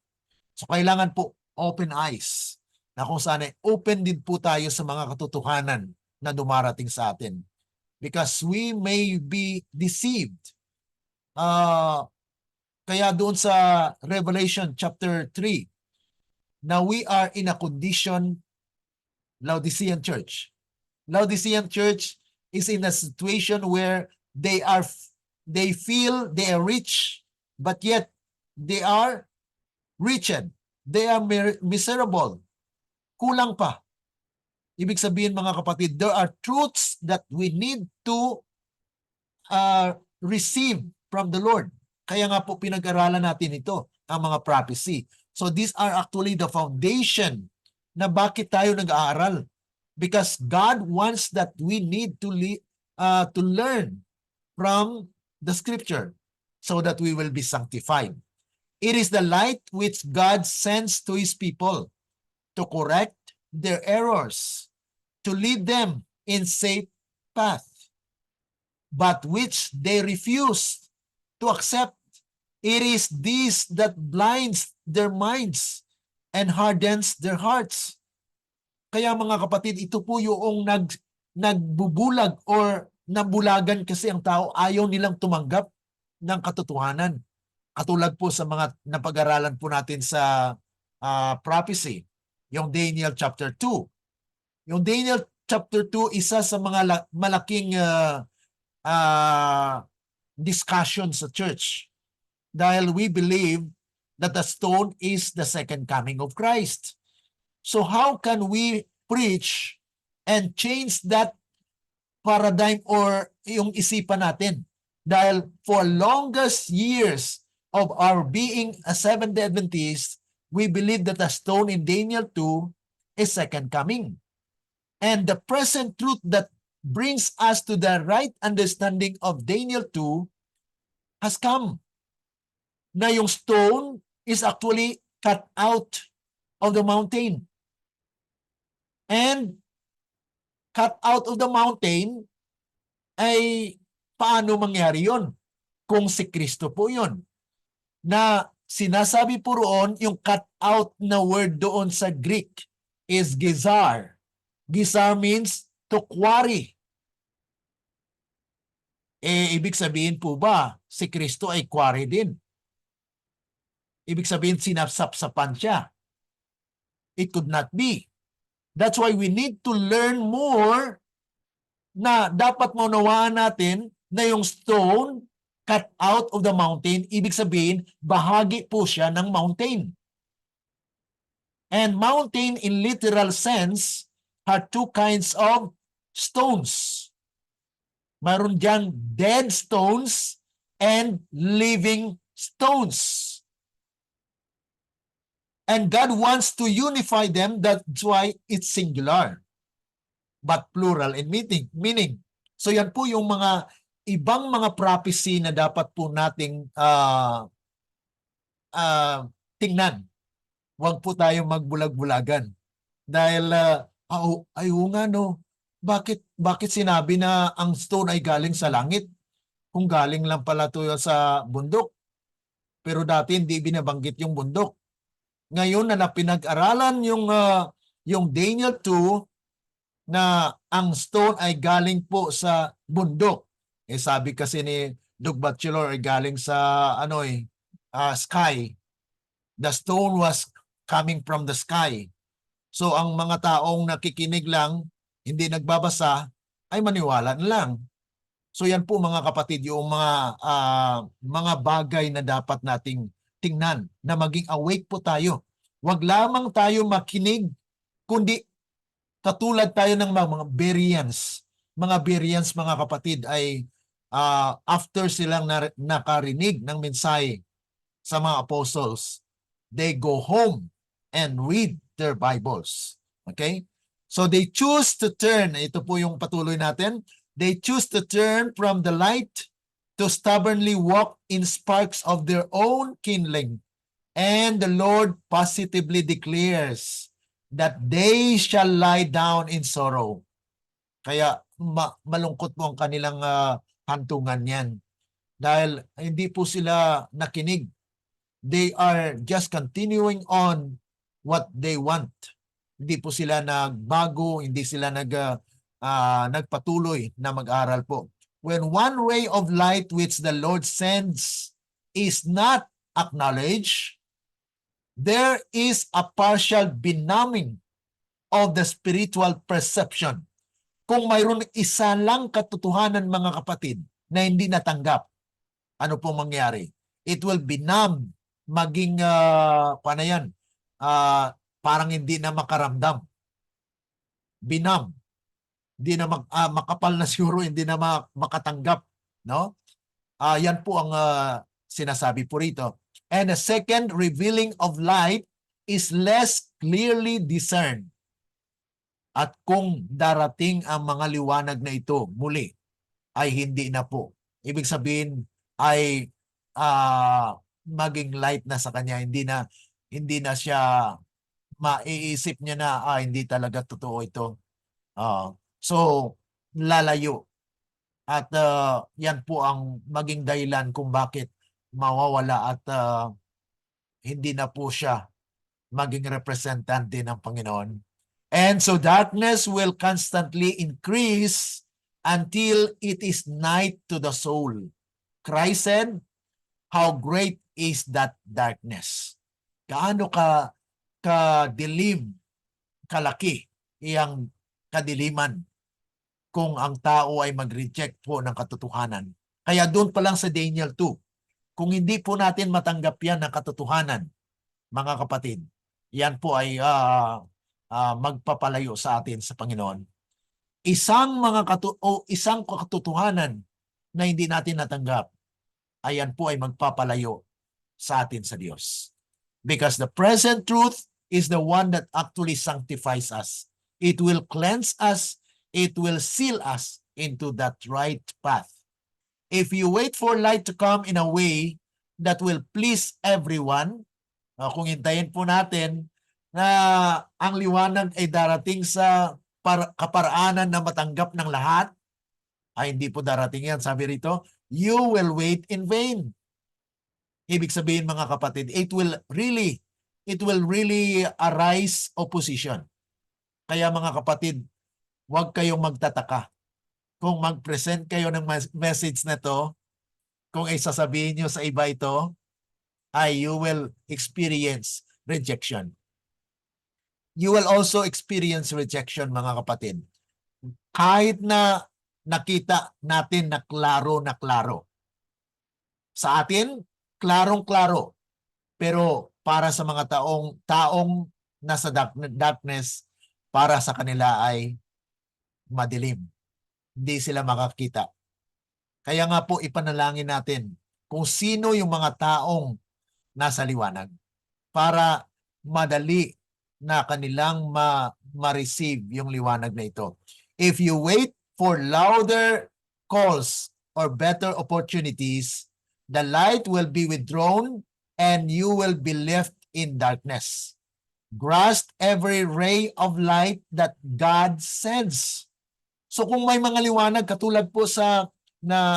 So kailangan po open eyes, na kung saan ay open din po tayo sa mga katotohanan na dumarating sa atin. Because we may be deceived. Kaya doon sa Revelation chapter 3, now we are in a condition, Laodicean church. Laodicean church is in a situation where they feel they are rich, but yet they are wretched. They are miserable. Kulang pa. Ibig sabihin mga kapatid, there are truths that we need to receive from the Lord. Kaya nga po pinag-aralan natin ito, ang mga prophecy. So these are actually the foundation na bakit tayo nag-aaral. Because God wants that we need to learn from the scripture so that we will be sanctified. It is the light which God sends to His people to correct their errors to lead them in safe path, but which they refuse to accept. It is this that blinds their minds and hardens their hearts. Kaya mga kapatid, ito po yung nagbubulag or nabulagan kasi ang tao, ayaw nilang tumanggap ng katotohanan. Katulad po sa mga napag-aralan po natin sa prophecy, yung Daniel chapter 2. Yung Daniel chapter 2, isa sa mga malaking discussion sa church. Dahil we believe that the stone is the second coming of Christ. So how can we preach and change that paradigm or yung isipan natin? Dahil for longest years of our being a Seventh-day Adventist, we believe that the stone in Daniel 2 is second coming. And the present truth that brings us to the right understanding of Daniel 2 has come. Na yung stone is actually cut out of the mountain. And cut out of the mountain ay paano mangyari yon? Kung si Kristo po yon. Na sinasabi po roon, yung cut out na word doon sa Greek is gizar. Gizar means to quarry. Ibig sabihin po ba, si Kristo ay quarry din? Ibig sabihin, sinapsapsapan siya. It could not be. That's why we need to learn more na dapat maunawaan natin na yung stone cut out of the mountain, ibig sabihin, bahagi po siya ng mountain. And mountain in literal sense are two kinds of stones. Mayroon diyang dead stones and living stones. And God wants to unify them. That's why it's singular, but plural in meaning. So yan po yung mga ibang mga prophecy na dapat po nating tingnan. Huwag po tayong magbulag-bulagan. Dahil, ayaw nga no, bakit sinabi na ang stone ay galing sa langit? Kung galing lang pala ito sa bundok. Pero dati hindi binabanggit yung bundok. Ngayon na pinag-aralan yung Daniel 2 na ang stone ay galing po sa bundok. Sabi kasi ni Doug Batchelor ay galing sa sky. The stone was coming from the sky. So ang mga taong nakikinig lang, hindi nagbabasa, ay maniwala na lang. So yan po mga kapatid, yung mga bagay na dapat nating tingnan, na maging awake po tayo. Huwag lamang tayo makinig, kundi katulad tayo ng mga Bereans. Mga Bereans, mga kapatid, ay after silang nakarinig ng mensahe sa mga apostles, they go home and read their Bibles. Okay? So they choose to turn, ito po yung patuloy natin, they choose to turn from the light to stubbornly walk in sparks of their own kindling. And the Lord positively declares that they shall lie down in sorrow. Kaya malungkot po ang kanilang hantungan yan. Dahil hindi po sila nakinig. They are just continuing on what they want. Hindi po sila nagbago, hindi sila nagpatuloy na mag-aral po. When one ray of light which the Lord sends is not acknowledged, there is a partial benumbing of the spiritual perception. Kung mayroon isa lang katotohanan, mga kapatid, na hindi natanggap, ano pong mangyari? It will benumb, maging, parang hindi na makaramdam. Benumb. Hindi na makapal na siguro, hindi na makatanggap. No? Yan po ang sinasabi po rito. And the second revealing of light is less clearly discerned. At kung darating ang mga liwanag na ito muli, ay hindi na po. Ibig sabihin ay maging light na sa kanya. Hindi na siya maiisip niya na hindi talaga totoo ito. So, lalayo. At yan po ang maging dahilan kung bakit mawawala at hindi na po siya maging representante ng Panginoon. And so darkness will constantly increase until it is night to the soul. Christ said, how great is that darkness? Gaano kadilim, kalaki iyang kadiliman kung ang tao ay mag-reject po ng katotohanan. Kaya doon pa lang sa Daniel 2, kung hindi po natin matanggap yan ng katotohanan, mga kapatid, yan po ay magpapalayo sa atin sa Panginoon. Isang katotohanan na hindi natin natanggap, ayan po ay magpapalayo sa atin sa Diyos. Because the present truth is the one that actually sanctifies us. It will cleanse us. It will seal us into that right path. If you wait for light to come in a way that will please everyone, kung hintayin po natin na ang liwanag ay darating sa kaparaanan na matanggap ng lahat, ay hindi po darating yan. Sabi rito, you will wait in vain. Ibig sabihin mga kapatid, it will really arise opposition. Kaya mga kapatid, huwag kayong magtataka. Kung mag-present kayo ng message na to, kung ay sasabihin nyo sa iba ito, ay you will experience rejection. You will also experience rejection, mga kapatid. Kahit na nakita natin na klaro. Sa atin, klarong-klaro. Pero para sa mga taong nasa darkness, para sa kanila ay madilim. Hindi sila makakita. Kaya nga po ipanalangin natin kung sino yung mga taong nasa liwanag para madali na kanilang ma-receive yung liwanag na ito. If you wait for louder calls or better opportunities, the light will be withdrawn and you will be left in darkness. Grasp every ray of light that God sends. So kung may mga liwanag, katulad po sa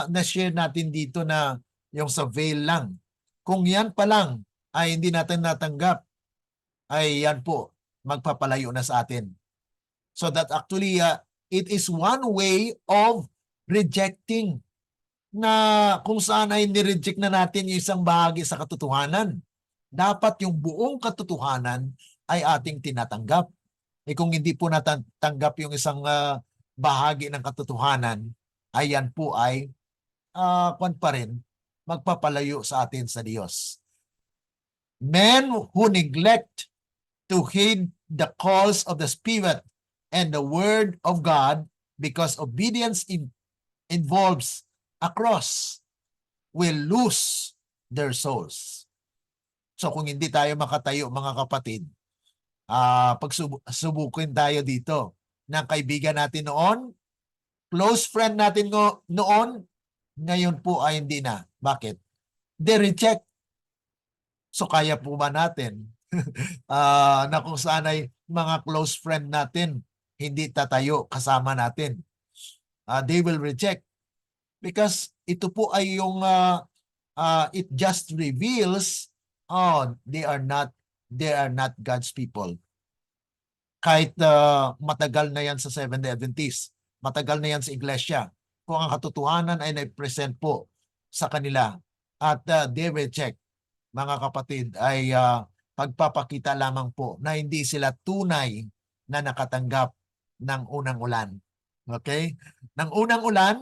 na-share natin dito na yung sa veil lang, kung yan pa lang ay hindi natin natanggap, ay yan po, magpapalayo na sa atin. So that actually, it is one way of rejecting na kung saan ay nireject na natin yung isang bahagi sa katotohanan. Dapat yung buong katotohanan ay ating tinatanggap. Kung hindi po natanggap yung isang bahagi ng katotohanan, ayan po ay pa rin, magpapalayo sa atin sa Diyos. Men who neglect to heed the calls of the Spirit and the Word of God because obedience involves a cross will lose their souls. So kung hindi tayo makatayo, mga kapatid, pagsubukin tayo dito ng kaibigan natin noon, close friend natin noon, ngayon po ay hindi na. Bakit? They reject. So kaya po ba natin na kung saan ay mga close friend natin hindi tatayo kasama natin? They will reject. Because ito po ay yung it just reveals they are not God's people. Kahit matagal na yan sa Seventh-day Adventist, matagal na yan sa iglesia, kung ang katotohanan ay na-present po sa kanila at they reject, mga kapatid, ay pagpapakita lamang po na hindi sila tunay na nakatanggap ng unang ulan. Okay? Ng unang ulan,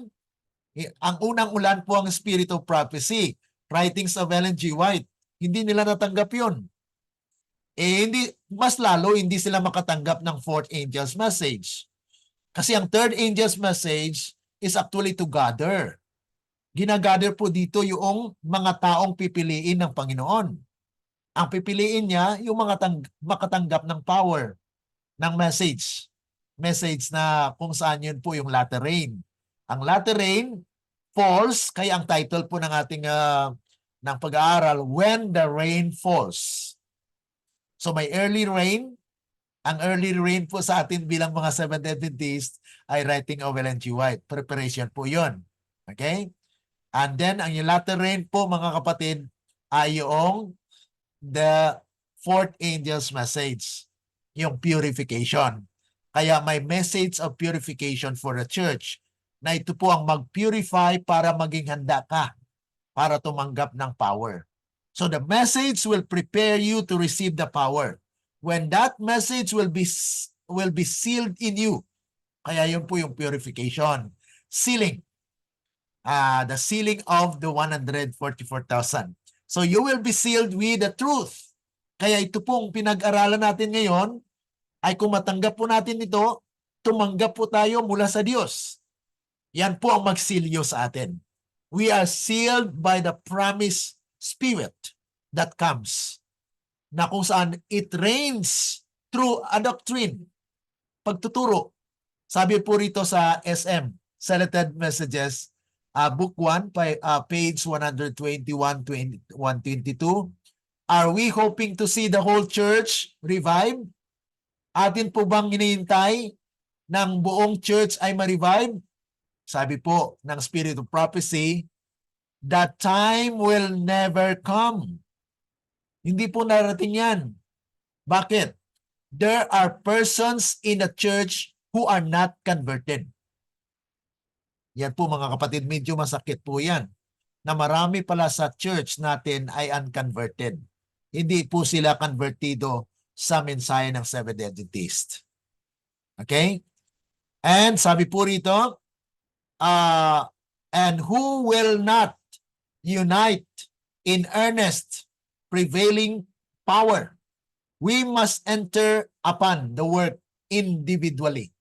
ang unang ulan po ang Spirit of Prophecy, writings of Ellen G. White. Hindi nila natanggap yun. Mas lalo, hindi sila makatanggap ng fourth angel's message. Kasi ang third angel's message is actually to gather. Ginagather po dito yung mga taong pipiliin ng Panginoon. Ang pipiliin niya yung mga makatanggap ng power, ng message. Message na kung saan yun po yung latter rain. Ang latter rain falls, kaya ang title po ng ating ng pag-aaral, When the Rain Falls. So may early rain, Ang early rain po sa atin bilang mga Seventh Adventists ay writing of Ellen G. White. Preparation po yun. Okay? And then, ang yung latter rain po, mga kapatid, ay yung the fourth angel's message, yung purification. Kaya may message of purification for the church na ito po ang mag-purify para maging handa ka para tumanggap ng power. So the message will prepare you to receive the power. When that message will be sealed in you. Kaya yun po yung purification. Sealing. The sealing of the 144,000. So you will be sealed with the truth. Kaya ito pong pinag-aralan natin ngayon ay kung matanggap po natin ito, tumanggap po tayo mula sa Diyos. Yan po ang magsilyo sa atin. We are sealed by the promised Spirit that comes, na kung saan it reigns through a doctrine, pagtuturo. Sabi po rito sa SM, Selected Messages, Book 1, page 121-122, are we hoping to see the whole church revived? Atin po bang hinihintay ng buong church ay ma-revive? Sabi po ng Spirit of Prophecy, that time will never come. Hindi po narating yan. Bakit? There are persons in the church who are not converted. Yan po mga kapatid, medyo masakit po yan. Na marami pala sa church natin ay unconverted. Hindi po sila convertido sa mensahe ng Seventh Adventist. Okay? And sabi po rito, and who will not unite in earnest prevailing power. We must enter upon the work individually.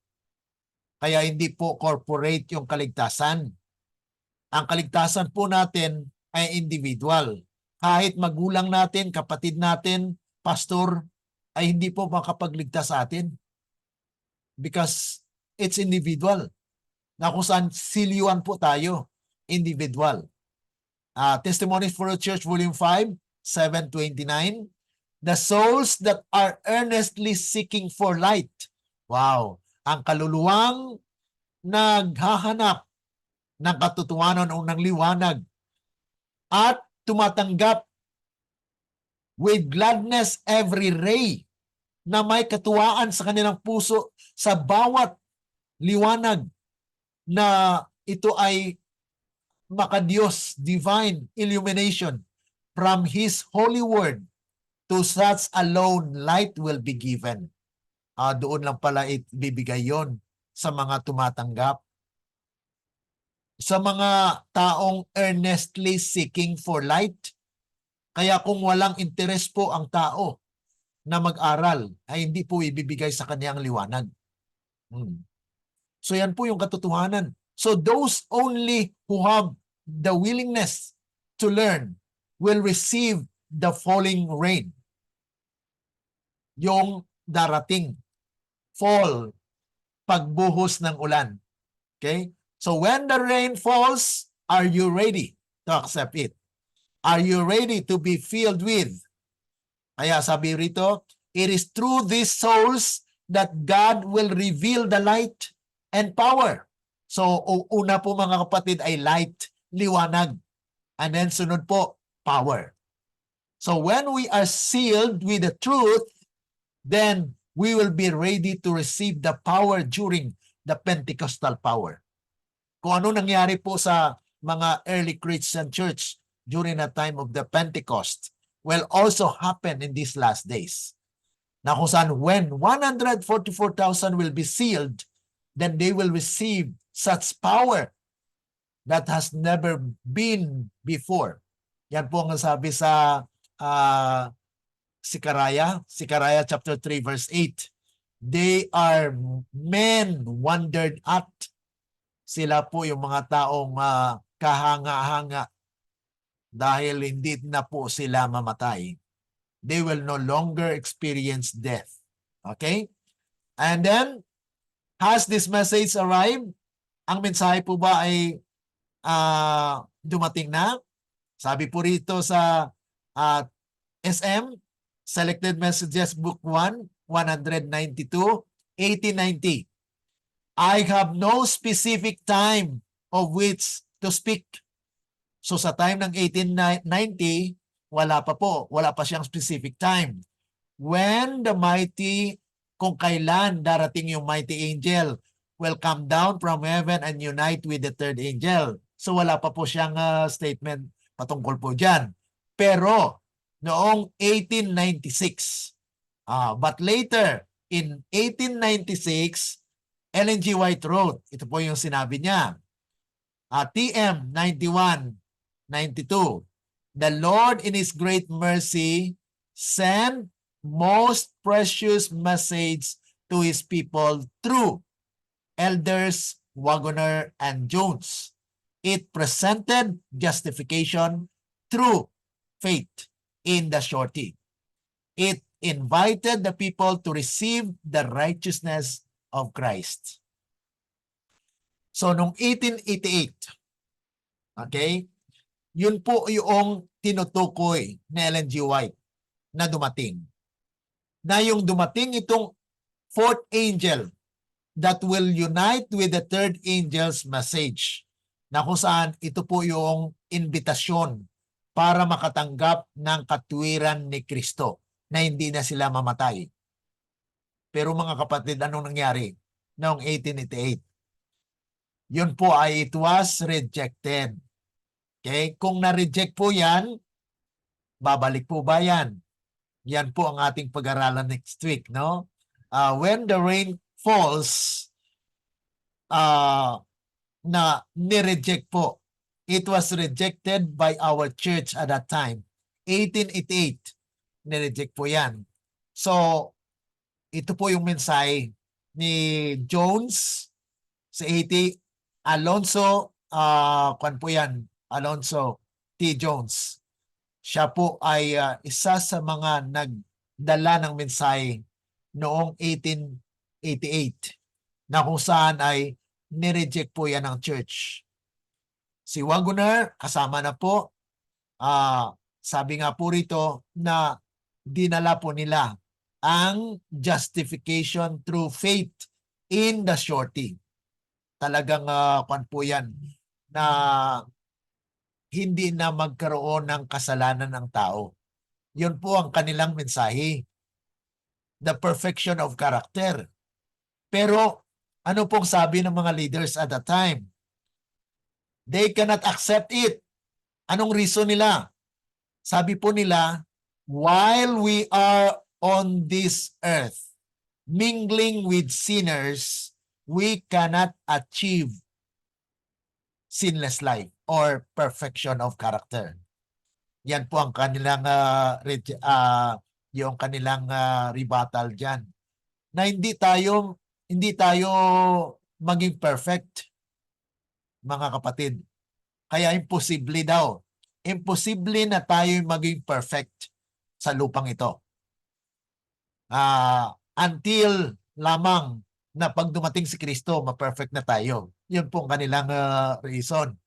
Kaya hindi po corporate yung kaligtasan. Ang kaligtasan po natin ay individual. Kahit magulang natin, kapatid natin, pastor, ay hindi po makapagligtas sa atin. Because it's individual. Na kung saan silyuan po tayo, individual. Testimonies for the Church, Volume 5, 729. The souls that are earnestly seeking for light. Wow! Ang kaluluwang naghahanap ng katotohanan o ng liwanag at tumatanggap with gladness every ray na may katuwaan sa kanilang puso sa bawat liwanag na ito ay makadiyos, divine illumination from His holy word. To such alone light will be given. Doon lang pala ibibigay yon sa mga tumatanggap. Sa mga taong earnestly seeking for light. Kaya kung walang interes po ang tao na mag-aral, ay hindi po ibibigay sa kanyang liwanag. So yan po yung katotohanan. So those only who have the willingness to learn will receive the falling rain. Yung darating fall, pagbuhos ng ulan. Okay? So when the rain falls, are you ready to accept it? Are you ready to be filled with? Kaya sabi rito, it is through these souls that God will reveal the light and power. So una po mga kapatid ay light, liwanag. And then sunod po, power. So when we are sealed with the truth, then we will be ready to receive the power during the Pentecostal power. Kung ano nangyari po sa mga early Christian church during the time of the Pentecost will also happen in these last days. Na kung saan when 144,000 will be sealed, then they will receive such power that has never been before. Yan po ang sabi sa Sicaraya chapter 3 verse 8. They are men wondered at. Sila po yung mga taong kahanga-hanga dahil hindi na po sila mamatay. They will no longer experience death. Okay? And then, has this message arrived? Ang mensahe po ba ay dumating na? Sabi po rito sa SM, Selected Messages Book 1, 192, 1890. I have no specific time of which to speak. So sa time ng 1890, wala pa siyang specific time. When the mighty, kung kailan darating yung mighty angel, will come down from heaven and unite with the third angel. So wala pa po siyang statement patungkol po dyan. Pero noong 1896, but later in 1896, Ellen G. White wrote, ito po yung sinabi niya, TM 91-92, the Lord in His great mercy sent most precious message to His people through elders Wagoner and Jones. It presented justification through faith in the surety. It invited the people to receive the righteousness of Christ. So, noong 1888, okay, yun po yung tinutukoy ni Ellen G. White na dumating. Na yung dumating itong fourth angel that will unite with the third angel's message, na kung saan ito po yung invitasyon para makatanggap ng katwiran ni Kristo na hindi na sila mamatay. Pero mga kapatid, anong nangyari noong 1888? Yun po ay it was rejected. Okay? Kung na-reject po yan, babalik po ba yan? Yan po ang ating pag-aralan next week, no? When the rain falls, na ni-reject po. It was rejected by our church at that time. 1888, ni-reject po yan. So, ito po yung mensahe ni Jones sa 80, Alonzo, kwan po yan, Alonzo T. Jones. Siya po ay isa sa mga nagdala ng mensahe noong 1888 na kung saan ay nireject po yan ng church. Si Wagoner, kasama na po, sabi nga po rito na dinala po nila ang justification through faith in the surety. Talagang kwan po yan na hindi na magkaroon ng kasalanan ng tao. Yun po ang kanilang mensahe. The perfection of character. Pero ano pong sabi ng mga leaders at that time? They cannot accept it. Anong reason nila? Sabi po nila, while we are on this earth, mingling with sinners, we cannot achieve sinless life or perfection of character. Yan po ang kanilang yung kanilang rebuttal diyan. Na hindi tayo maging perfect, mga kapatid. Kaya imposible daw. Imposible na tayo maging perfect sa lupang ito. Until lamang na pag dumating si Kristo, ma-perfect na tayo. Yun po ang kanilang reason.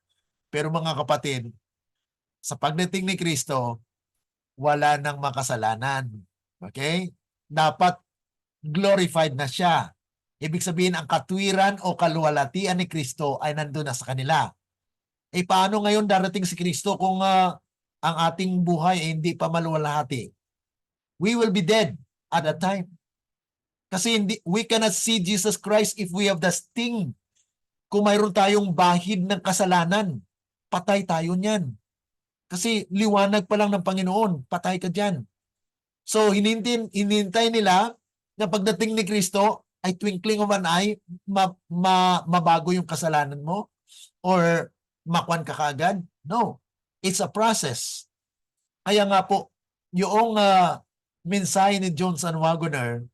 Pero mga kapatid, sa pagdating ni Kristo, wala nang makasalanan. Okay? Dapat glorified na siya. Ibig sabihin, ang katwiran o kaluwalhatian ni Kristo ay nandun na sa kanila. Paano ngayon darating si Kristo kung ang ating buhay ay hindi pa maluwalhati? We will be dead at that time. Kasi we cannot see Jesus Christ if we have the sting. Kung mayroon tayong bahid ng kasalanan, patay tayo niyan. Kasi liwanag pa lang ng Panginoon, patay ka dyan. So, hinintay nila na pagdating ni Kristo ay twinkling of an eye, mabago yung kasalanan mo or makwan ka kaagad. No, it's a process. Kaya nga po, yung mensahe ni Jones and Wagoner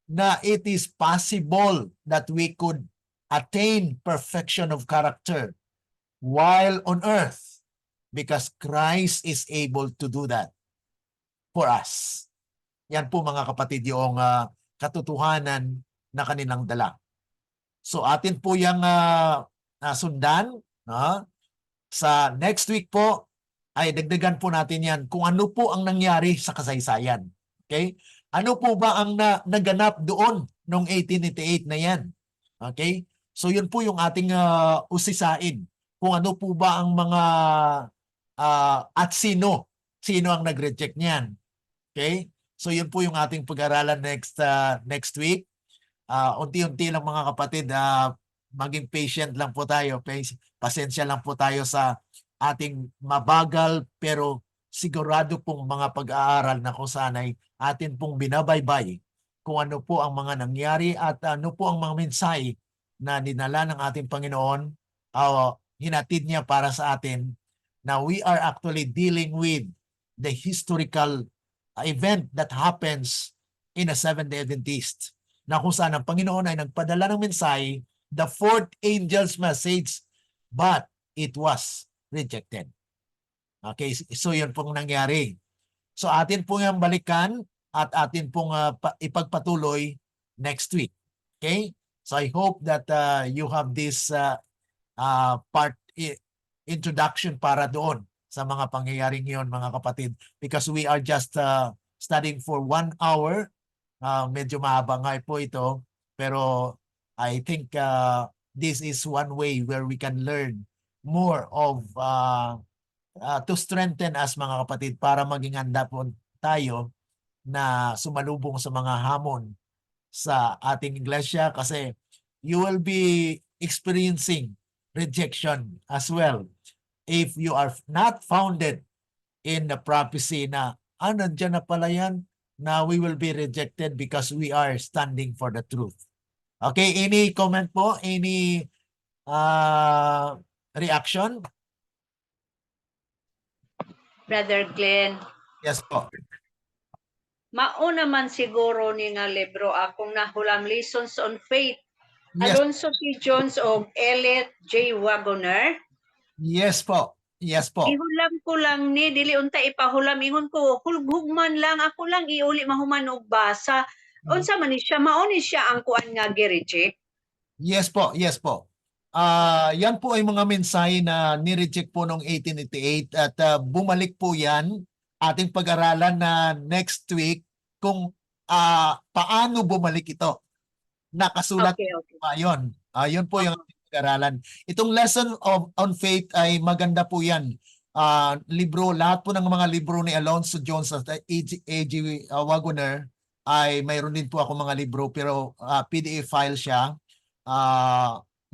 na it is possible that we could attain perfection of character while on earth because Christ is able to do that for us. Yan po mga kapatid yung katotohanan na kanilang dala. So atin po yung sundan. Sa next week po ay dagdagan po natin yan kung ano po ang nangyari sa kasaysayan. Okay? Ano po ba ang naganap doon noong 1888 na yan? Okay? So yun po yung ating usisain. Kung ano po ba ang mga at sino ang nag-reject niyan. Okay? So yun po yung ating pag-aralan next week. Unti-unti lang mga kapatid, maging patient lang po tayo. Pasensya lang po tayo sa ating mabagal pero sigurado pong mga pag-aaral na kung saan ay atin pong binabaybay kung ano po ang mga nangyari at ano po ang mga mensahe na dinala ng ating Panginoon, hinatid niya para sa atin na we are actually dealing with the historical event that happens in a Seventh-day Adventist, na kung saan ang Panginoon ay nagpadala ng mensahe, the fourth angel's message, but it was rejected. Okay, so yun pong nangyari. So atin pong yung balikan at atin pong ipagpatuloy next week. Okay? So I hope that you have this introduction para doon sa mga pangyayaring yon, mga kapatid, because we are just studying for 1 hour. Medyo mahaba nga po ito, pero I think this is one way where we can learn more of to strengthen us, mga kapatid, para maging handa po tayo na sumalubong sa mga hamon sa ating iglesia, kasi you will be experiencing rejection as well if you are not founded in the prophecy na nandiyan na pala yan, na we will be rejected because we are standing for the truth. Okay, any comment po? Any reaction? Brother Glenn, Yes po. mao naman siguro ni nga libro akong nahulam, Lessons on Faith. Yes, Alonso P. Jones o Elliot J. Wagoner. yes po. Yes po. Ihulam ko lang ni, dili unta ipahulam, ingon ko, hulghugman lang, ako lang iuli mahuman og basa. Unsa man ni siya, mao ni siya ang kuan nga gi-reject. Yes po, yes po. Yan po ay mga mensahe na ni-reject po noong 1888 at bumalik po yan ating pag-aralan na next week kung paano bumalik ito. Nakasulat Okay, okay. pa yun. Yun po yung ating pag-aralan. Itong lesson on faith ay maganda po yan. Libro, lahat po ng mga libro ni Alonso Jones at A.G. Wagoner ay mayroon din po ako mga libro, pero PDF file siya.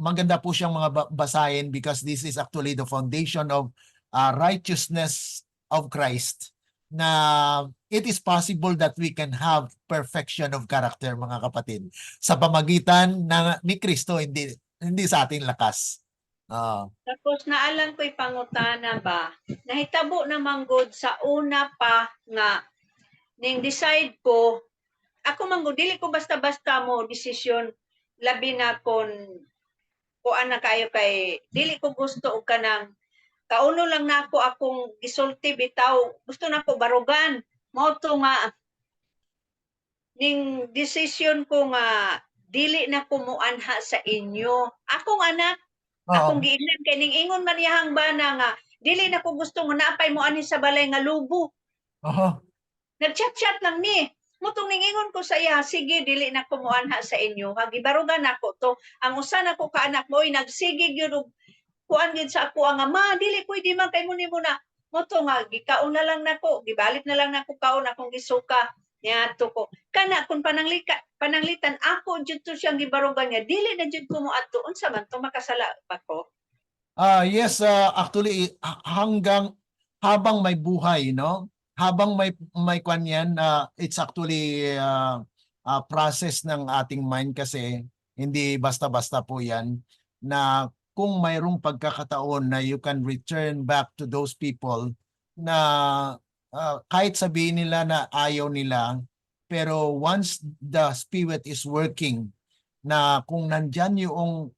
Maganda po siyang mga basahin because this is actually the foundation of righteousness of Christ, na it is possible that we can have perfection of character, mga kapatid, sa pamagitan ni Kristo, hindi sa ating lakas. Tapos naalang ko'y pangutana ba, nahitabo naman good sa una pa nga, ning decide ko, ako manggod, dili ko basta-basta mo desisyon, labi na kon kuan na kayo kay, dili ko gusto og kanang, kauno lang na ako akong gisulti bitaw, gusto na ko barugan, mo to nga, ning decision ko nga, dili na ko muanha sa inyo. Akong anak, akong giingnan kay ning ingon Mariyahang bana nga, dili na ko gusto nga napay mo ani sa balay nga lubo. Nag-chat-chat lang ni. Mutong ningingon ko sa iya, sige, dili na ko muanha sa inyo. Hagibarugan ako to. Ang usa na ko kaanak mo, nagsigig yun, kuan gid sa ako, nga, ma, dili pwede man kay muni mo na. Muto nga, gikaon na lang nako, gibalik na lang nako kaon akong gisuka. Niya to ko. Kana kung pananglitan ako jud to siyang gibarugan niya, dili na jud ko mo adto. Unsa man to makasala pa ko? Yes, actually hanggang habang may buhay, no? Habang may kwan yan, it's actually process ng ating mind, kasi hindi basta-basta po yan, na kung mayroong pagkakataon na you can return back to those people na kahit sabihin nila na ayaw nila, pero once the Spirit is working, na kung nandyan yung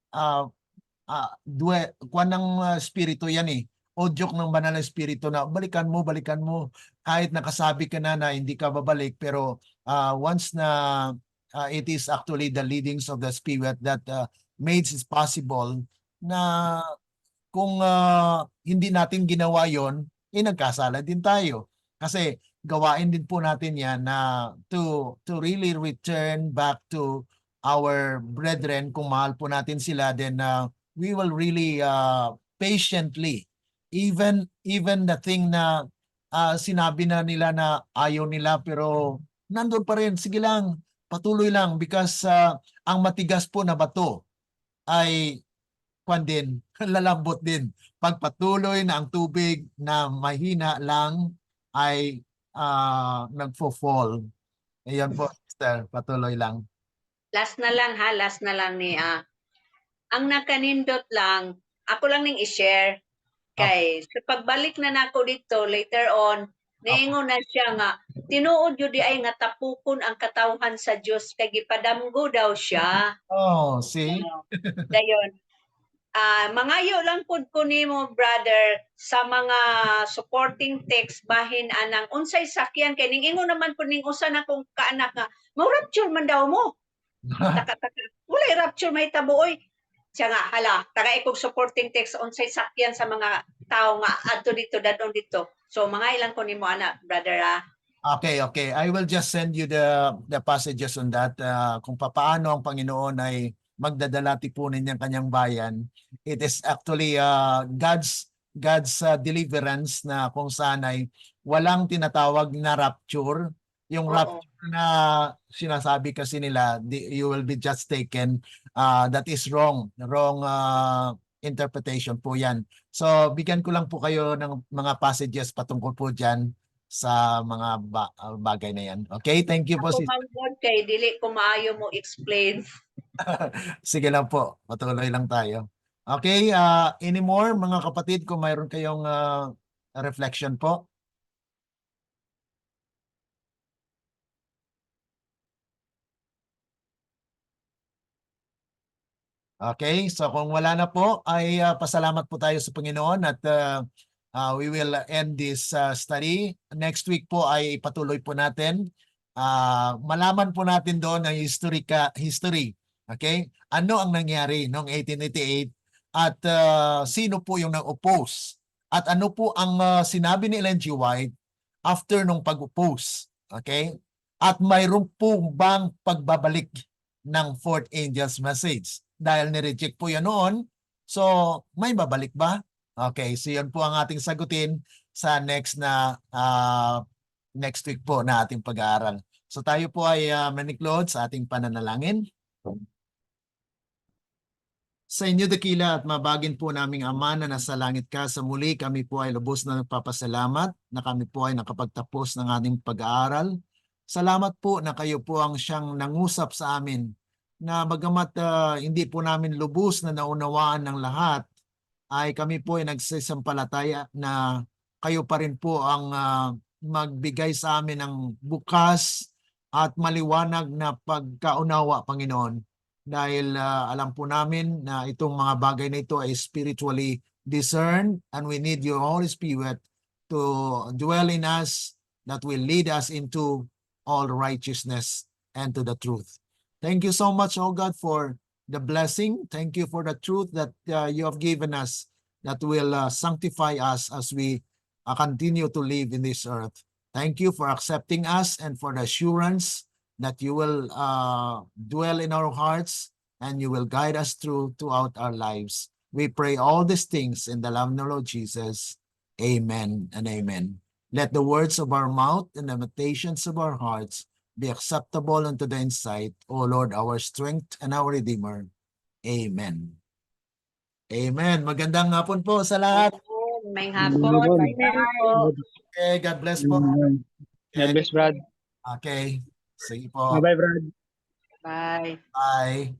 kuwan ng spirito yan o joke ng banal na spirito na balikan mo, kahit nakasabi ka na hindi ka babalik, pero once na it is actually the leadings of the Spirit that makes it possible na kung hindi natin ginawa yon, nagkasala din tayo. Kasi gawain din po natin yan na to really return back to our brethren. Kung mahal po natin sila, then we will really patiently, even the thing na sinabi na nila na ayaw nila, pero nandun pa rin, sige lang, patuloy lang, because ang matigas po na bato ay kwan din, lalambot din. Pag patuloy na ang tubig na mahina lang ay nagfo-fall. Ayan po, sister, patuloy lang. Last na lang ha, last na lang ni ang nakanindot lang, ako lang ning i-share kay sa pagbalik na nako dito later on, niingon na siya nga tinuod jud di ay nga tapukon ang katawhan sa Dios kay gipadamgo daw siya. Oh, see? Dayon. Mangayo lang pud ko nimo brother sa mga supporting text bahin anang unsay sakyan kay ning ingon naman pud ning usa na kong kaanak nga mo rapture man daw mo. Taka-taka. Wala rapture may tabo oy. Siya nga hala, taga ikog supporting text unsay sakyan sa mga tao nga adto dito dadon dito. So mga ilang ko nimo ana brother Okay. I will just send you the passages on that. Kung paano ang Panginoon ay magdadala tipunin niyang kanyang bayan. It is actually God's deliverance na kung saan ay walang tinatawag na rapture. Yung rapture na sinasabi kasi nila, you will be just taken. That is wrong interpretation po yan. So bigyan ko lang po kayo ng mga passages patungkol po dyan sa mga bagay na yan. Okay, thank you po. Ako mangod kay dili ko maayo mo explain. Sige lang po, patuloy lang tayo. Okay, any more mga kapatid kung mayroon kayong reflection po? Okay, so kung wala na po ay pasalamat po tayo sa Panginoon at we will end this study. Next week po ay patuloy po natin. Malaman po natin doon ang history. Okay? Ano ang nangyari noong 1888 at sino po yung nag-oppose? At ano po ang sinabi ni Ellen G. White after nung pag-oppose? Okay? At mayroon po bang pagbabalik ng fourth angel's message? Dahil ni-reject po yan noon, so may babalik ba? Okay, so yan po ang ating sagutin sa next week po na ating pag-aaral. So tayo po ay maniklod sa ating pananalangin. Sa inyo dakila at mabagin po naming Ama na nasa langit ka, sa muli kami po ay lubos na nagpapasalamat na kami po ay nakapagtapos ng ating pag-aaral. Salamat po na kayo po ang siyang nangusap sa amin na bagamat hindi po namin lubos na naunawaan ng lahat, ay kami po ay nagsisampalataya na kayo pa rin po ang magbigay sa amin ng bukas at maliwanag na pagkaunawa, Panginoon. Dahil alam po namin na itong mga bagay na ito ay spiritually discerned and we need your Holy Spirit to dwell in us that will lead us into all righteousness and to the truth. Thank you so much, oh God, for the blessing. Thank you for the truth that you have given us that will sanctify us as we continue to live in this earth. Thank you for accepting us and for the assurance that you will dwell in our hearts and you will guide us throughout our lives. We pray all these things in the love of the Lord Jesus. Amen and amen. Let the words of our mouth and the meditations of our hearts be acceptable unto thine sight, O Lord, our strength and our Redeemer. Amen. Amen. Magandang hapon po sa lahat. May hapon. Okay, God bless po. God bless, Brad. Okay. Sige po. Bye-bye, Brad. Bye. Bye.